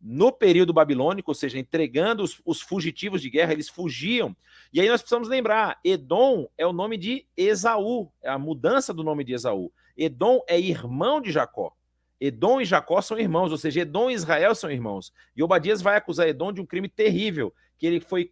No período babilônico, ou seja, entregando os fugitivos de guerra, eles fugiam. E aí nós precisamos lembrar, Edom é o nome de Esaú, é a mudança do nome de Esaú. Edom é irmão de Jacó. Edom e Jacó são irmãos, ou seja, Edom e Israel são irmãos. E Obadias vai acusar Edom de um crime terrível, que ele foi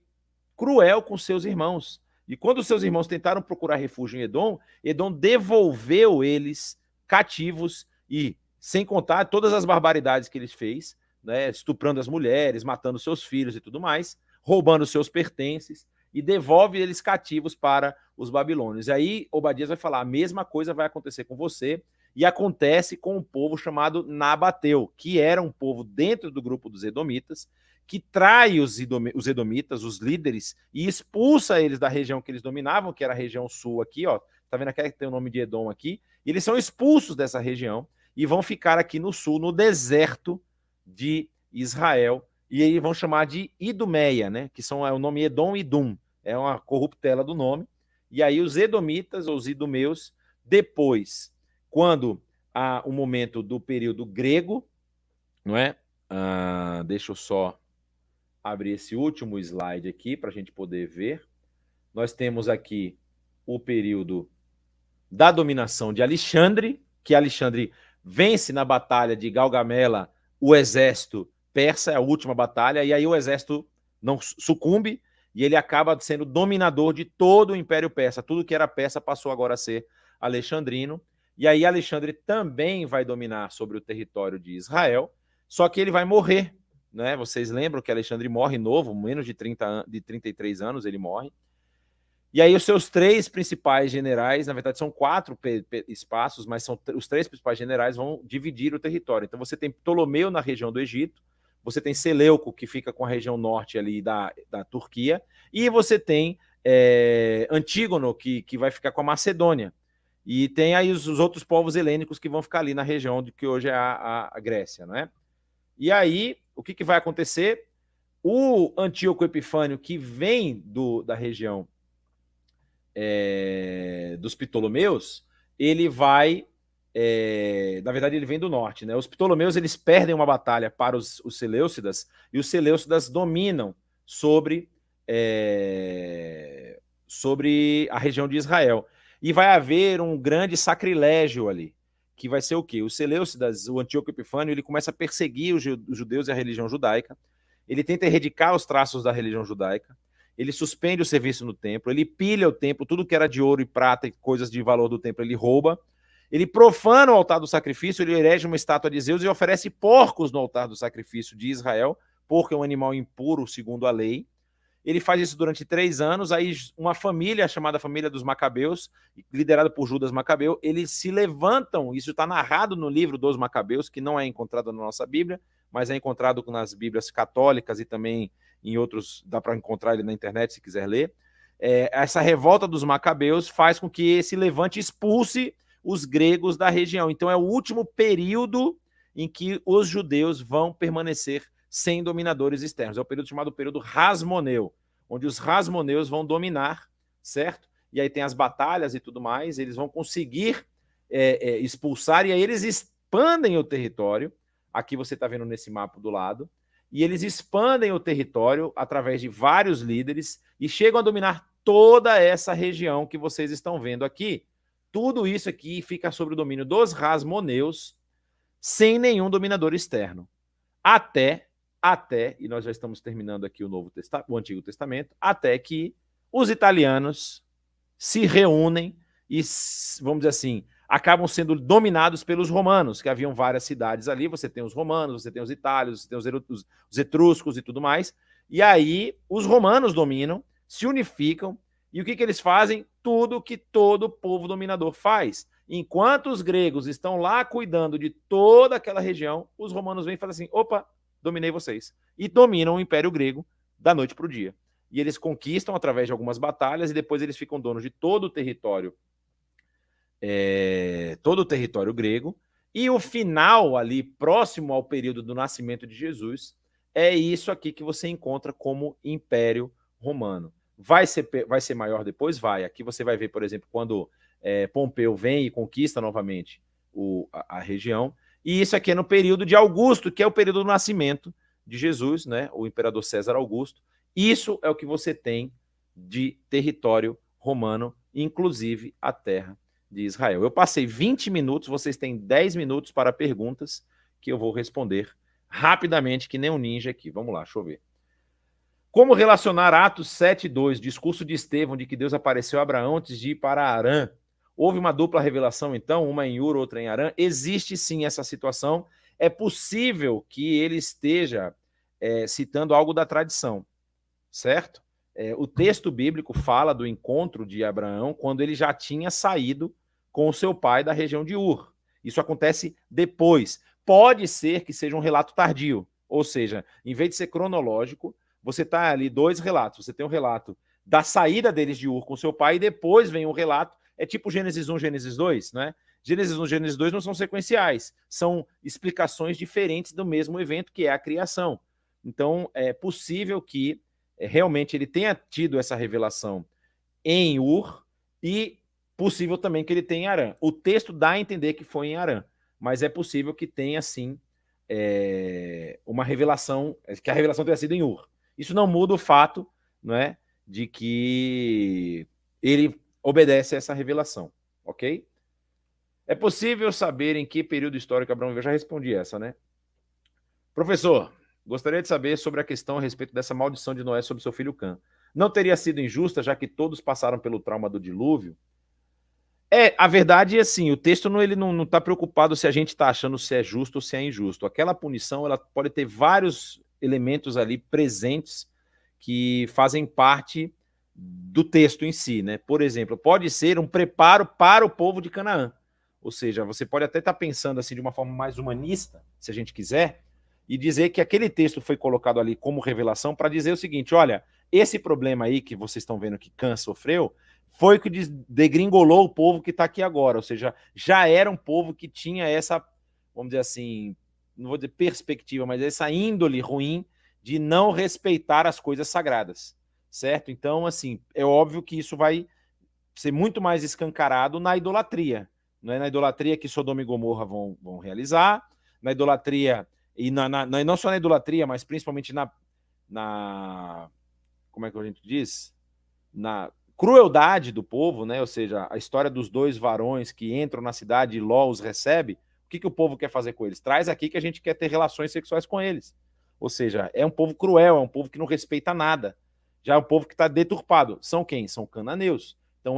cruel com seus irmãos. E quando seus irmãos tentaram procurar refúgio em Edom, Edom devolveu eles cativos e, sem contar todas as barbaridades que ele fez, né, estuprando as mulheres, matando seus filhos e tudo mais, roubando seus pertences, e devolve eles cativos para os babilônios. E aí Obadias vai falar, a mesma coisa vai acontecer com você, e acontece com um povo chamado Nabateu, que era um povo dentro do grupo dos edomitas, que trai os edomitas, os líderes, e expulsa eles da região que eles dominavam, que era a região sul aqui, ó. Tá vendo aqui que tem o nome de Edom aqui? E eles são expulsos dessa região e vão ficar aqui no sul, no deserto de Israel, e aí vão chamar de Idumeia, né? Que é o nome Edom e Idum, é uma corruptela do nome. E aí os edomitas, ou os idumeus, depois, quando há o momento do período grego, não é? Deixa eu só abrir esse último slide aqui para a gente poder ver. Nós temos aqui o período da dominação de Alexandre, que Alexandre vence na batalha de Galgamela o exército persa, é a última batalha, e aí o exército não sucumbe e ele acaba sendo dominador de todo o Império Persa. Tudo que era persa passou agora a ser alexandrino. E aí Alexandre também vai dominar sobre o território de Israel, só que ele vai morrer. Né? Vocês lembram que Alexandre morre novo, menos de 33 anos ele morre. E aí os seus 3 principais generais, na verdade são 4 espaços, mas são os 3 principais generais vão dividir o território. Então você tem Ptolomeu na região do Egito, você tem Seleuco, que fica com a região norte ali da Turquia, e você tem Antígono, que vai ficar com a Macedônia. E tem aí os outros povos helênicos que vão ficar ali na região de que hoje é a Grécia, não é? E aí, o que vai acontecer? O Antíoco Epifânio, que vem da região dos Ptolomeus, ele vai... na verdade, ele vem do norte, né? Os Ptolomeus, eles perdem uma batalha para os Seleucidas, e os Seleucidas dominam sobre a região de Israel. E vai haver um grande sacrilégio ali, que vai ser o quê? Os Seleucidas, o Antíoco Epifânio, ele começa a perseguir os judeus e a religião judaica, ele tenta erradicar os traços da religião judaica, ele suspende o serviço no templo, ele pilha o templo, tudo que era de ouro e prata e coisas de valor do templo ele rouba, ele profana o altar do sacrifício, ele erege uma estátua de Zeus e oferece porcos no altar do sacrifício de Israel, porco é um animal impuro segundo a lei. Ele faz isso durante 3 anos, aí uma família chamada família dos Macabeus, liderada por Judas Macabeu, eles se levantam, isso está narrado no livro dos Macabeus, que não é encontrado na nossa Bíblia, mas é encontrado nas Bíblias católicas e também em outros, dá para encontrar ele na internet se quiser ler. Essa revolta dos Macabeus faz com que esse levante expulse os gregos da região. Então é o último período em que os judeus vão permanecer sem dominadores externos. É o período chamado período Hasmoneu, onde os Hasmoneus vão dominar, certo? E aí tem as batalhas e tudo mais, eles vão conseguir expulsar, e aí eles expandem o território. Aqui você está vendo nesse mapa do lado, e eles expandem o território através de vários líderes e chegam a dominar toda essa região que vocês estão vendo aqui. Tudo isso aqui fica sob o domínio dos Hasmoneus, sem nenhum dominador externo. Até, e nós já estamos terminando aqui o Antigo Testamento, até que os italianos se reúnem e, vamos dizer assim, acabam sendo dominados pelos romanos, que haviam várias cidades ali, você tem os romanos, você tem os itálios, você tem os etruscos e tudo mais, e aí os romanos dominam, se unificam, e o que eles fazem? Tudo que todo povo dominador faz. Enquanto os gregos estão lá cuidando de toda aquela região, os romanos vêm e fazem assim, opa, dominei vocês. E dominam o Império Grego da noite para o dia. E eles conquistam através de algumas batalhas e depois eles ficam donos de todo o território grego. E o final ali, próximo ao período do nascimento de Jesus, é isso aqui que você encontra como Império Romano. Vai ser maior depois? Vai. Aqui você vai ver, por exemplo, quando Pompeu vem e conquista novamente a região. E isso aqui é no período de Augusto, que é o período do nascimento de Jesus, né? O imperador César Augusto. Isso é o que você tem de território romano, inclusive a terra de Israel. Eu passei 20 minutos, vocês têm 10 minutos para perguntas que eu vou responder rapidamente, que nem um ninja aqui. Vamos lá, deixa eu ver. Como relacionar Atos 7:2, discurso de Estevão, de que Deus apareceu a Abraão antes de ir para Harã? Houve uma dupla revelação, então, uma em Ur, outra em Harã? Existe sim essa situação. É possível que ele esteja citando algo da tradição, certo? O texto bíblico fala do encontro de Abraão quando ele já tinha saído com o seu pai da região de Ur. Isso acontece depois. Pode ser que seja um relato tardio, ou seja, em vez de ser cronológico, você está ali 2 relatos. Você tem um relato da saída deles de Ur com seu pai e depois vem um relato, é tipo Gênesis 1, Gênesis 2, né? Gênesis 1 e Gênesis 2 não são sequenciais, são explicações diferentes do mesmo evento, que é a criação. Então, é possível que realmente ele tenha tido essa revelação em Ur e possível também que ele tenha em Harã. O texto dá a entender que foi em Harã, mas é possível que tenha, sim, uma revelação, que a revelação tenha sido em Ur. Isso não muda o fato, não é, de que ele obedece a essa revelação, ok? É possível saber em que período histórico Abraão viveu? Eu já respondi essa, né? Professor, gostaria de saber sobre a questão a respeito dessa maldição de Noé sobre seu filho Cã. Não teria sido injusta, já que todos passaram pelo trauma do dilúvio? A verdade é assim, o texto ele não está preocupado se a gente está achando se é justo ou se é injusto. Aquela punição ela pode ter vários elementos ali presentes que fazem parte do texto em si, né? Por exemplo, pode ser um preparo para o povo de Canaã. Ou seja, você pode até estar pensando assim de uma forma mais humanista, se a gente quiser, e dizer que aquele texto foi colocado ali como revelação para dizer o seguinte: olha, esse problema aí que vocês estão vendo que Cã sofreu foi o que degringolou o povo que está aqui agora. Ou seja, já era um povo que tinha essa, vamos dizer assim, não vou dizer perspectiva, mas essa índole ruim de não respeitar as coisas sagradas, certo? Então, assim, é óbvio que isso vai ser muito mais escancarado na idolatria. Não é na idolatria que Sodoma e Gomorra vão realizar, na idolatria, e não só na idolatria, mas principalmente como é que a gente diz? Na crueldade do povo, né? Ou seja, a história dos dois varões que entram na cidade e Ló os recebe. O que o povo quer fazer com eles? Traz aqui que a gente quer ter relações sexuais com eles. Ou seja, é um povo cruel, é um povo que não respeita nada. Já é um povo que está deturpado. São quem? São cananeus. Então,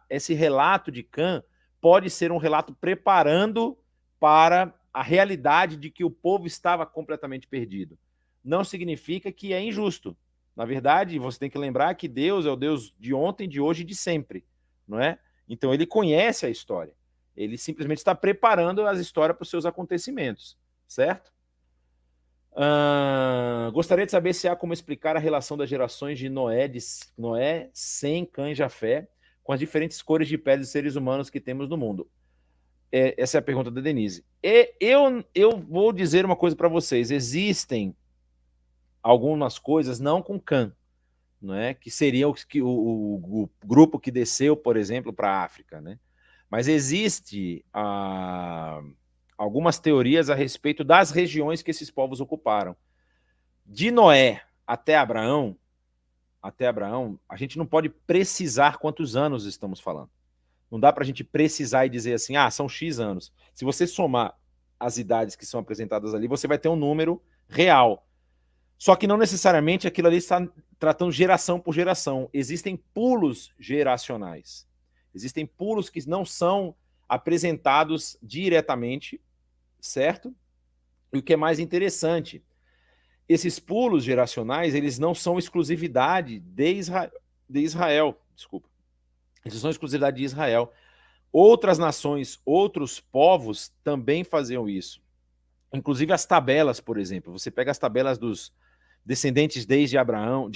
esse relato de Cã pode ser um relato preparando para a realidade de que o povo estava completamente perdido. Não significa que é injusto. Na verdade, você tem que lembrar que Deus é o Deus de ontem, de hoje e de sempre, não é? Então, ele conhece a história. Ele simplesmente está preparando as histórias para os seus acontecimentos, certo? Gostaria de saber se há como explicar a relação das gerações de Noé, Sem, Cã e Jafé com as diferentes cores de pele dos seres humanos que temos no mundo. Essa é a pergunta da Denise. E eu vou dizer uma coisa para vocês. Existem algumas coisas não com Cã, não é? Que seria o grupo que desceu, por exemplo, para a África, né? Mas existe algumas teorias a respeito das regiões que esses povos ocuparam. De Noé até Abraão, a gente não pode precisar quantos anos estamos falando. Não dá para a gente precisar e dizer assim, são X anos. Se você somar as idades que são apresentadas ali, você vai ter um número real. Só que não necessariamente aquilo ali está tratando geração por geração. Existem pulos geracionais. Existem pulos que não são apresentados diretamente, certo? E o que é mais interessante, esses pulos geracionais, eles não são exclusividade de Israel. Desculpa. Eles são exclusividade de Israel. Outras nações, outros povos também faziam isso. Inclusive as tabelas, por exemplo. Você pega as tabelas dos descendentes desde Adão,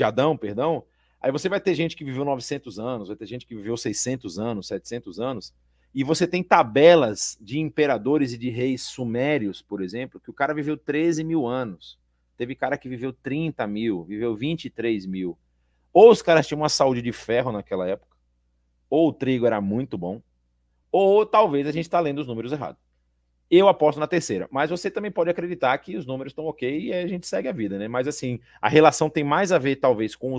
aí você vai ter gente que viveu 900 anos, vai ter gente que viveu 600 anos, 700 anos, e você tem tabelas de imperadores e de reis sumérios, por exemplo, que o cara viveu 13 mil anos. Teve cara que viveu 30 mil, viveu 23 mil. Ou os caras tinham uma saúde de ferro naquela época, ou o trigo era muito bom, ou talvez a gente está lendo os números errados. Eu aposto na terceira, mas você também pode acreditar que os números estão ok e a gente segue a vida, né? Mas assim, a relação tem mais a ver, talvez, com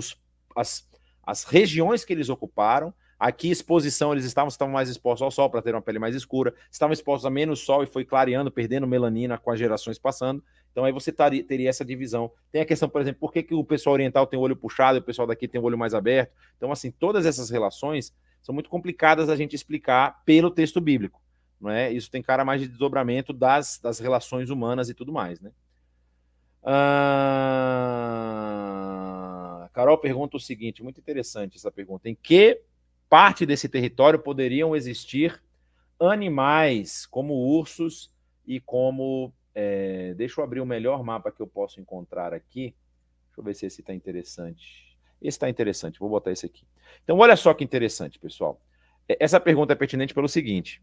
as regiões que eles ocuparam. Aqui, exposição, eles estavam mais expostos ao sol para ter uma pele mais escura, estavam expostos a menos sol e foi clareando, perdendo melanina com as gerações passando. Então aí você teria essa divisão. Tem a questão, por exemplo, por que o pessoal oriental tem o olho puxado e o pessoal daqui tem o olho mais aberto? Então, assim, todas essas relações são muito complicadas a gente explicar pelo texto bíblico. Não é? Isso tem cara mais de desdobramento das relações humanas e tudo mais, né? Carol pergunta o seguinte, muito interessante essa pergunta: em que parte desse território poderiam existir animais como ursos e como... deixa eu abrir o melhor mapa que eu posso encontrar aqui. Deixa eu ver se esse está interessante. Esse está interessante, vou botar esse aqui. Então, olha só que interessante, pessoal. Essa pergunta é pertinente pelo seguinte...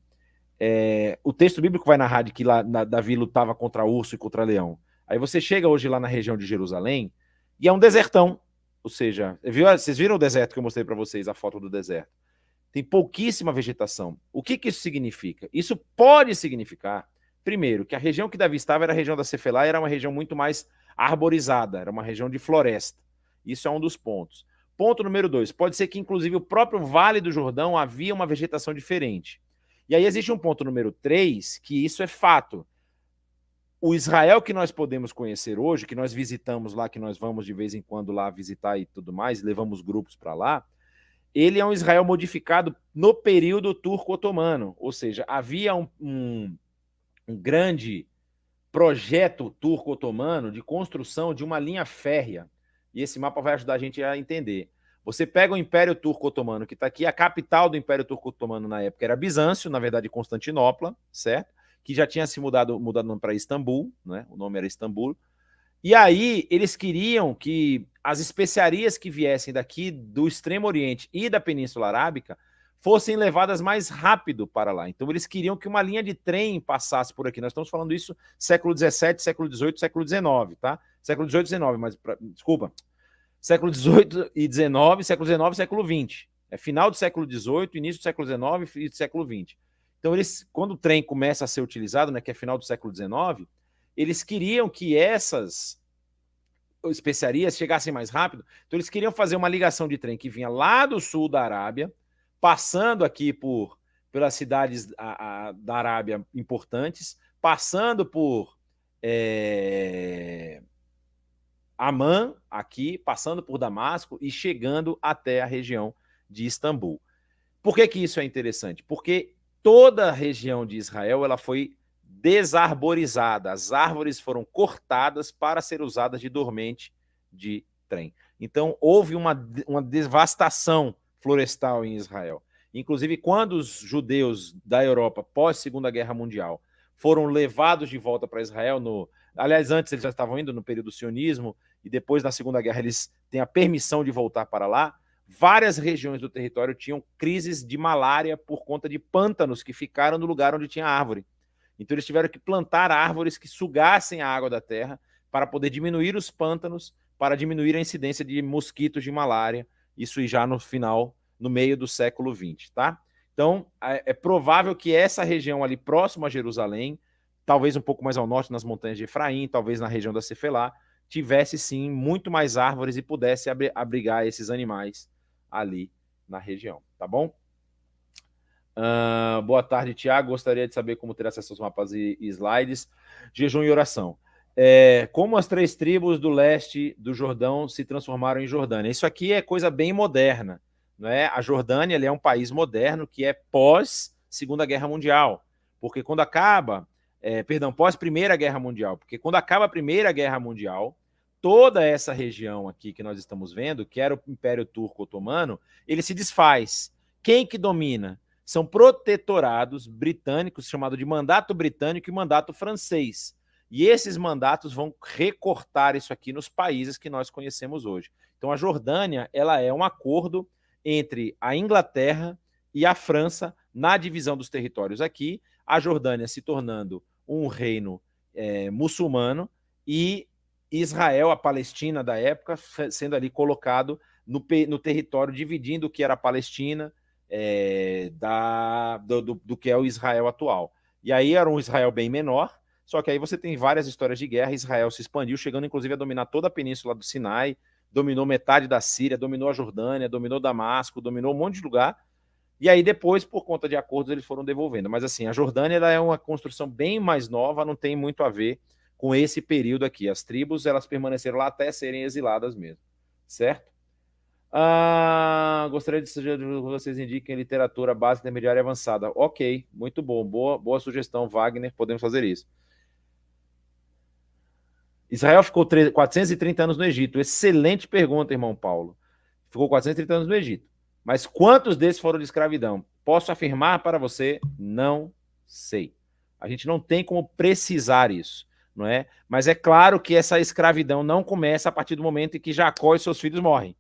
o texto bíblico vai narrar de que lá Davi lutava contra urso e contra leão. Aí você chega hoje lá na região de Jerusalém e é um desertão. Ou seja, vocês viram o deserto que eu mostrei para vocês, a foto do deserto? Tem pouquíssima vegetação. O que isso significa? Isso pode significar, primeiro, que a região que Davi estava era a região da Cefelá, era uma região muito mais arborizada, era uma região de floresta. Isso é um dos pontos. Ponto número 2, pode ser que inclusive o próprio Vale do Jordão havia uma vegetação diferente. E aí existe um ponto número 3, que isso é fato. O Israel que nós podemos conhecer hoje, que nós visitamos lá, que nós vamos de vez em quando lá visitar e tudo mais, levamos grupos para lá, ele é um Israel modificado no período turco-otomano. Ou seja, havia um grande projeto turco-otomano de construção de uma linha férrea. E esse mapa vai ajudar a gente a entender. Você pega o Império Turco-Otomano, que está aqui, a capital do Império Turco-Otomano na época era Bizâncio, na verdade Constantinopla, certo? Que já tinha se mudado o nome para Istambul, né? O nome era Istambul. E aí eles queriam que as especiarias que viessem daqui do Extremo Oriente e da Península Arábica fossem levadas mais rápido para lá. Então eles queriam que uma linha de trem passasse por aqui. Nós estamos falando isso século XVII, século XVIII, século XIX, tá? Século XVIII e XIX, mas desculpa. Século XVIII e XIX, século XIX e século XX. É final do século XVIII, início do século XIX e do século XX. Então eles, quando o trem começa a ser utilizado, né, que é final do século XIX, eles queriam que essas especiarias chegassem mais rápido, então eles queriam fazer uma ligação de trem que vinha lá do sul da Arábia, passando aqui pelas cidades da Arábia importantes, passando por Amã, aqui, passando por Damasco e chegando até a região de Istambul. Por que isso é interessante? Porque toda a região de Israel ela foi desarborizada. As árvores foram cortadas para ser usadas de dormente de trem. Então, houve uma devastação florestal em Israel. Inclusive, quando os judeus da Europa, pós-Segunda Guerra Mundial, foram levados de volta para Israel, aliás, antes eles já estavam indo no período do sionismo, e depois, na Segunda Guerra, eles têm a permissão de voltar para lá, várias regiões do território tinham crises de malária por conta de pântanos que ficaram no lugar onde tinha árvore. Então eles tiveram que plantar árvores que sugassem a água da terra para poder diminuir os pântanos, para diminuir a incidência de mosquitos de malária, isso já no final, no meio do século XX, tá? Então, é provável que essa região ali próxima a Jerusalém, talvez um pouco mais ao norte, nas montanhas de Efraim, talvez na região da Cefelá, tivesse sim muito mais árvores e pudesse abrigar esses animais ali na região, tá bom? Boa tarde, Tiago. Gostaria de saber como ter acesso aos mapas e slides. Jejum e oração. Como as 3 tribos do leste do Jordão se transformaram em Jordânia. Isso aqui é coisa bem moderna. Não é? A Jordânia é um país moderno que é pós-Segunda Guerra Mundial. Porque quando acaba... pós-Primeira Guerra Mundial. Porque quando acaba a Primeira Guerra Mundial, toda essa região aqui que nós estamos vendo, que era o Império Turco-Otomano, ele se desfaz. Quem que domina? São protetorados britânicos, chamado de mandato britânico e mandato francês. E esses mandatos vão recortar isso aqui nos países que nós conhecemos hoje. Então, a Jordânia ela é um acordo entre a Inglaterra e a França na divisão dos territórios aqui, a Jordânia se tornando um reino muçulmano e Israel, a Palestina da época, sendo ali colocado no território, dividindo o que era a Palestina do que é o Israel atual. E aí era um Israel bem menor, só que aí você tem várias histórias de guerra. Israel se expandiu, chegando inclusive a dominar toda a península do Sinai, dominou metade da Síria, dominou a Jordânia, dominou Damasco, dominou um monte de lugar. E aí depois, por conta de acordos, eles foram devolvendo. Mas assim, a Jordânia ela é uma construção bem mais nova, não tem muito a ver com esse período aqui. As tribos elas permaneceram lá até serem exiladas mesmo, certo? Gostaria de que vocês indiquem literatura básica, intermediária e avançada. Ok, muito bom. Boa sugestão, Wagner. Podemos fazer isso. Israel ficou 430 anos no Egito. Excelente pergunta, irmão Paulo. Ficou 430 anos no Egito. Mas quantos desses foram de escravidão? Posso afirmar para você, não sei. A gente não tem como precisar isso, não é? Mas é claro que essa escravidão não começa a partir do momento em que Jacó e seus filhos morrem.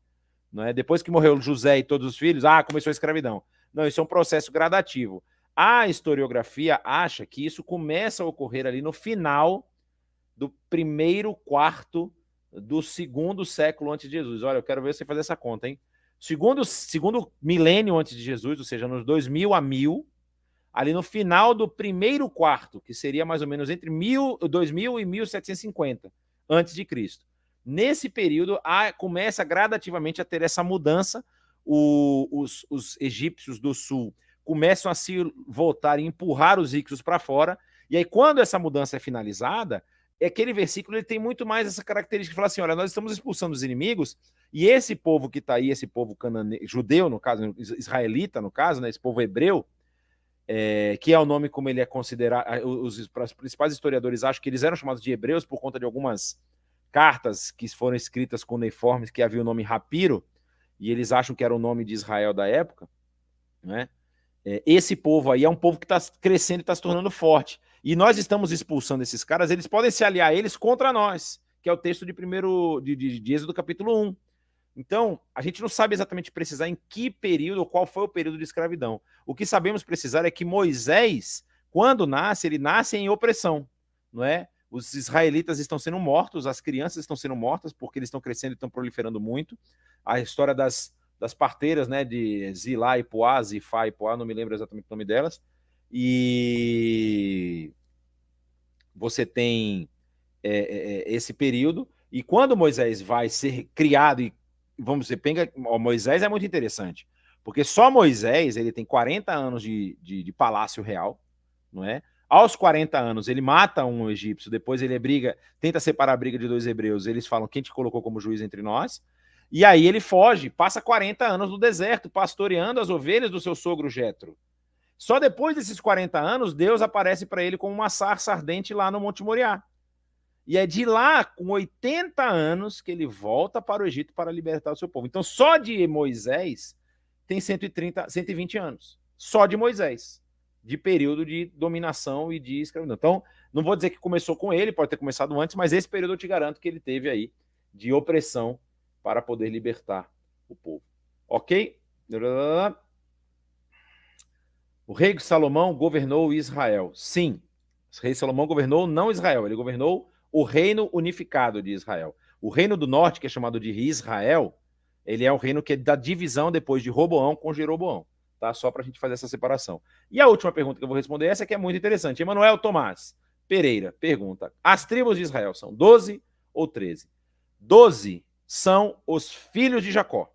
Não é? Depois que morreu José e todos os filhos, começou a escravidão. Não, isso é um processo gradativo. A historiografia acha que isso começa a ocorrer ali no final do primeiro quarto do segundo século antes de Jesus. Olha, eu quero ver você fazer essa conta, hein? Segundo milênio antes de Jesus, ou seja, nos 2000 a 1000, ali no final do primeiro quarto, que seria mais ou menos entre 2000 e 1750 antes de Cristo. Nesse período, começa gradativamente a ter essa mudança. Os egípcios do sul começam a se voltar e empurrar os icsos para fora. E aí, quando essa mudança é finalizada, aquele versículo ele tem muito mais essa característica de falar assim: olha, nós estamos expulsando os inimigos, e esse povo que está aí, esse povo judeu, no caso, israelita, no caso, né, esse povo hebreu, que é o nome como ele é considerado. Os principais historiadores acham que eles eram chamados de hebreus por conta de algumas cartas que foram escritas cuneiformes que havia o nome Rapiro, e eles acham que era o nome de Israel da época, né? Esse povo aí é um povo que está crescendo e está se tornando forte. E nós estamos expulsando esses caras, eles podem se aliar a eles contra nós, que é o texto de Êxodo capítulo 1. Então, a gente não sabe exatamente precisar em que período ou qual foi o período de escravidão. O que sabemos precisar é que Moisés, quando nasce, ele nasce em opressão, não é? Os israelitas estão sendo mortos, as crianças estão sendo mortas porque eles estão crescendo e estão proliferando muito. A história das parteiras, né, de Zilá e Poá, Zifá e Poá, não me lembro exatamente o nome delas. E você tem esse período, e quando Moisés vai ser criado, e vamos dizer, Moisés é muito interessante, porque só Moisés ele tem 40 anos de palácio real, não é? Aos 40 anos ele mata um egípcio, depois ele tenta separar a briga de dois hebreus, eles falam, quem te colocou como juiz entre nós? E aí ele foge, passa 40 anos no deserto, pastoreando as ovelhas do seu sogro Jetro. Só depois desses 40 anos, Deus aparece para ele como uma sarça ardente lá no Monte Moriá. E é de lá, com 80 anos, que ele volta para o Egito para libertar o seu povo. Então, só de Moisés tem 120 anos. Só de Moisés. De período de dominação e de escravidão. Então, não vou dizer que começou com ele, pode ter começado antes, mas esse período eu te garanto que ele teve aí de opressão para poder libertar o povo. Ok? O rei Salomão governou Israel. Sim, o rei Salomão governou não Israel, ele governou o reino unificado de Israel. O reino do norte, que é chamado de Israel, ele é o reino que é da divisão depois de Roboão com Jeroboão. Tá? Só para a gente fazer essa separação. E a última pergunta que eu vou responder, essa que é muito interessante. Emanuel Tomás Pereira pergunta, as tribos de Israel são 12 ou 13? 12 são os filhos de Jacó.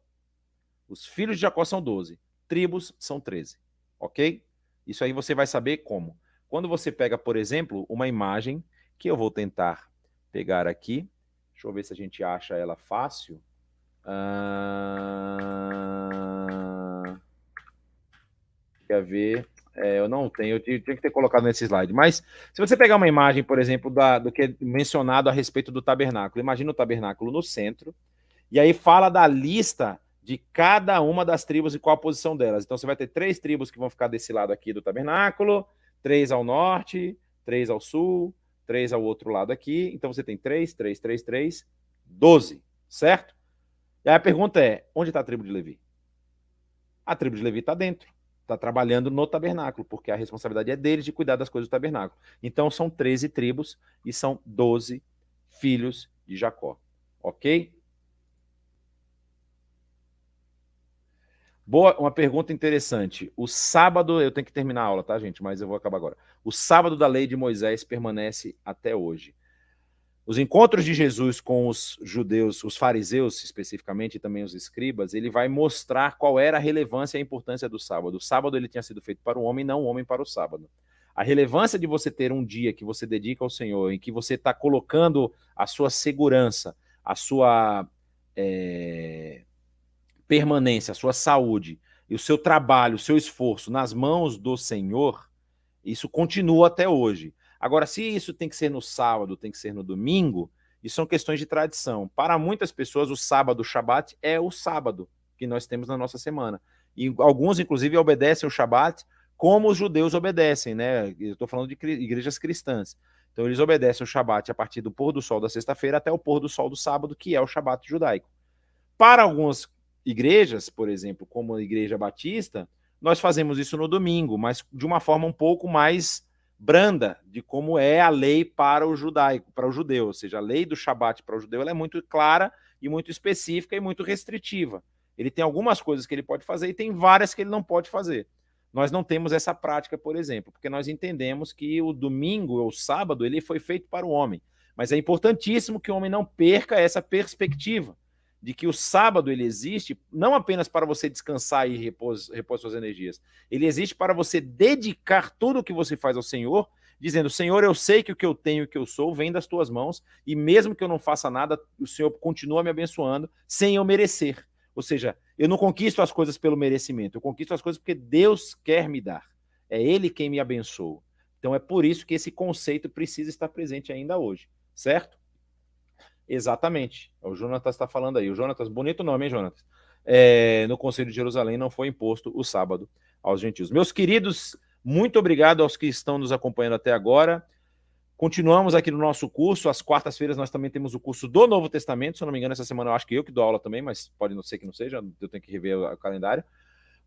Os filhos de Jacó são 12. Tribos são 13. Ok? Isso aí você vai saber como. Quando você pega, por exemplo, uma imagem, que eu vou tentar pegar aqui, deixa eu ver se a gente acha ela fácil. Quer ver? Eu não tenho, eu tinha que ter colocado nesse slide. Mas se você pegar uma imagem, por exemplo, do que é mencionado a respeito do tabernáculo, imagina o tabernáculo no centro, e aí fala da lista de cada uma das tribos e qual a posição delas. Então você vai ter 3 tribos que vão ficar desse lado aqui do tabernáculo, 3 ao norte, 3 ao sul, 3 ao outro lado aqui. Então você tem 3, 3, 3, 3, 12, certo? E aí a pergunta é, onde está a tribo de Levi? A tribo de Levi está dentro, está trabalhando no tabernáculo, porque a responsabilidade é deles de cuidar das coisas do tabernáculo. Então são 13 tribos e são 12 filhos de Jacó, ok? Boa, uma pergunta interessante. O sábado, eu tenho que terminar a aula, tá, gente? Mas eu vou acabar agora. O sábado da lei de Moisés permanece até hoje. Os encontros de Jesus com os judeus, os fariseus especificamente, e também os escribas, ele vai mostrar qual era a relevância e a importância do sábado. O sábado ele tinha sido feito para o homem, não o homem para o sábado. A relevância de você ter um dia que você dedica ao Senhor, em que você está colocando a sua segurança, a sua permanência, a sua saúde e o seu trabalho, o seu esforço nas mãos do Senhor, isso continua até hoje. Agora, se isso tem que ser no sábado, tem que ser no domingo, isso são questões de tradição. Para muitas pessoas, o sábado, o Shabat, é o sábado que nós temos na nossa semana. E alguns, inclusive, obedecem o Shabat como os judeus obedecem, né? Eu estou falando de igrejas cristãs. Então, eles obedecem o Shabat a partir do pôr do sol da sexta-feira até o pôr do sol do sábado, que é o Shabat judaico. Para algumas igrejas, por exemplo, como a Igreja Batista, nós fazemos isso no domingo, mas de uma forma um pouco mais branda de como é a lei para o judaico, para o judeu, ou seja, a lei do Shabat para o judeu ela é muito clara e muito específica e muito restritiva. Ele tem algumas coisas que ele pode fazer e tem várias que ele não pode fazer. Nós não temos essa prática, por exemplo, porque nós entendemos que o domingo ou o sábado ele foi feito para o homem, mas é importantíssimo que o homem não perca essa perspectiva de que o sábado ele existe não apenas para você descansar e repor suas energias, ele existe para você dedicar tudo o que você faz ao Senhor, dizendo, Senhor, eu sei que o que eu tenho e o que eu sou vem das tuas mãos, e mesmo que eu não faça nada, o Senhor continua me abençoando sem eu merecer. Ou seja, eu não conquisto as coisas pelo merecimento, eu conquisto as coisas porque Deus quer me dar. É Ele quem me abençoa. Então é por isso que esse conceito precisa estar presente ainda hoje, certo? Exatamente. O Jonatas está falando aí. O Jonatas, bonito nome, hein, Jonatas? no Conselho de Jerusalém não foi imposto o sábado aos gentios. Meus queridos, muito obrigado aos que estão nos acompanhando até agora. Continuamos aqui no nosso curso. Às quartas-feiras nós também temos o curso do Novo Testamento. Se eu não me engano, essa semana eu acho que eu que dou aula também, mas pode não ser que não seja, eu tenho que rever o calendário.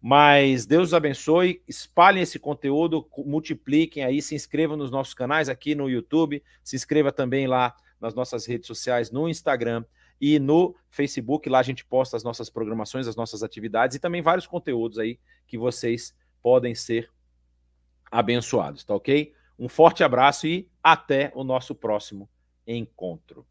Mas Deus os abençoe, espalhem esse conteúdo, multipliquem aí, se inscrevam nos nossos canais aqui no YouTube, se inscreva também lá nas nossas redes sociais, no Instagram e no Facebook. Lá a gente posta as nossas programações, as nossas atividades e também vários conteúdos aí que vocês podem ser abençoados, tá ok? Um forte abraço e até o nosso próximo encontro.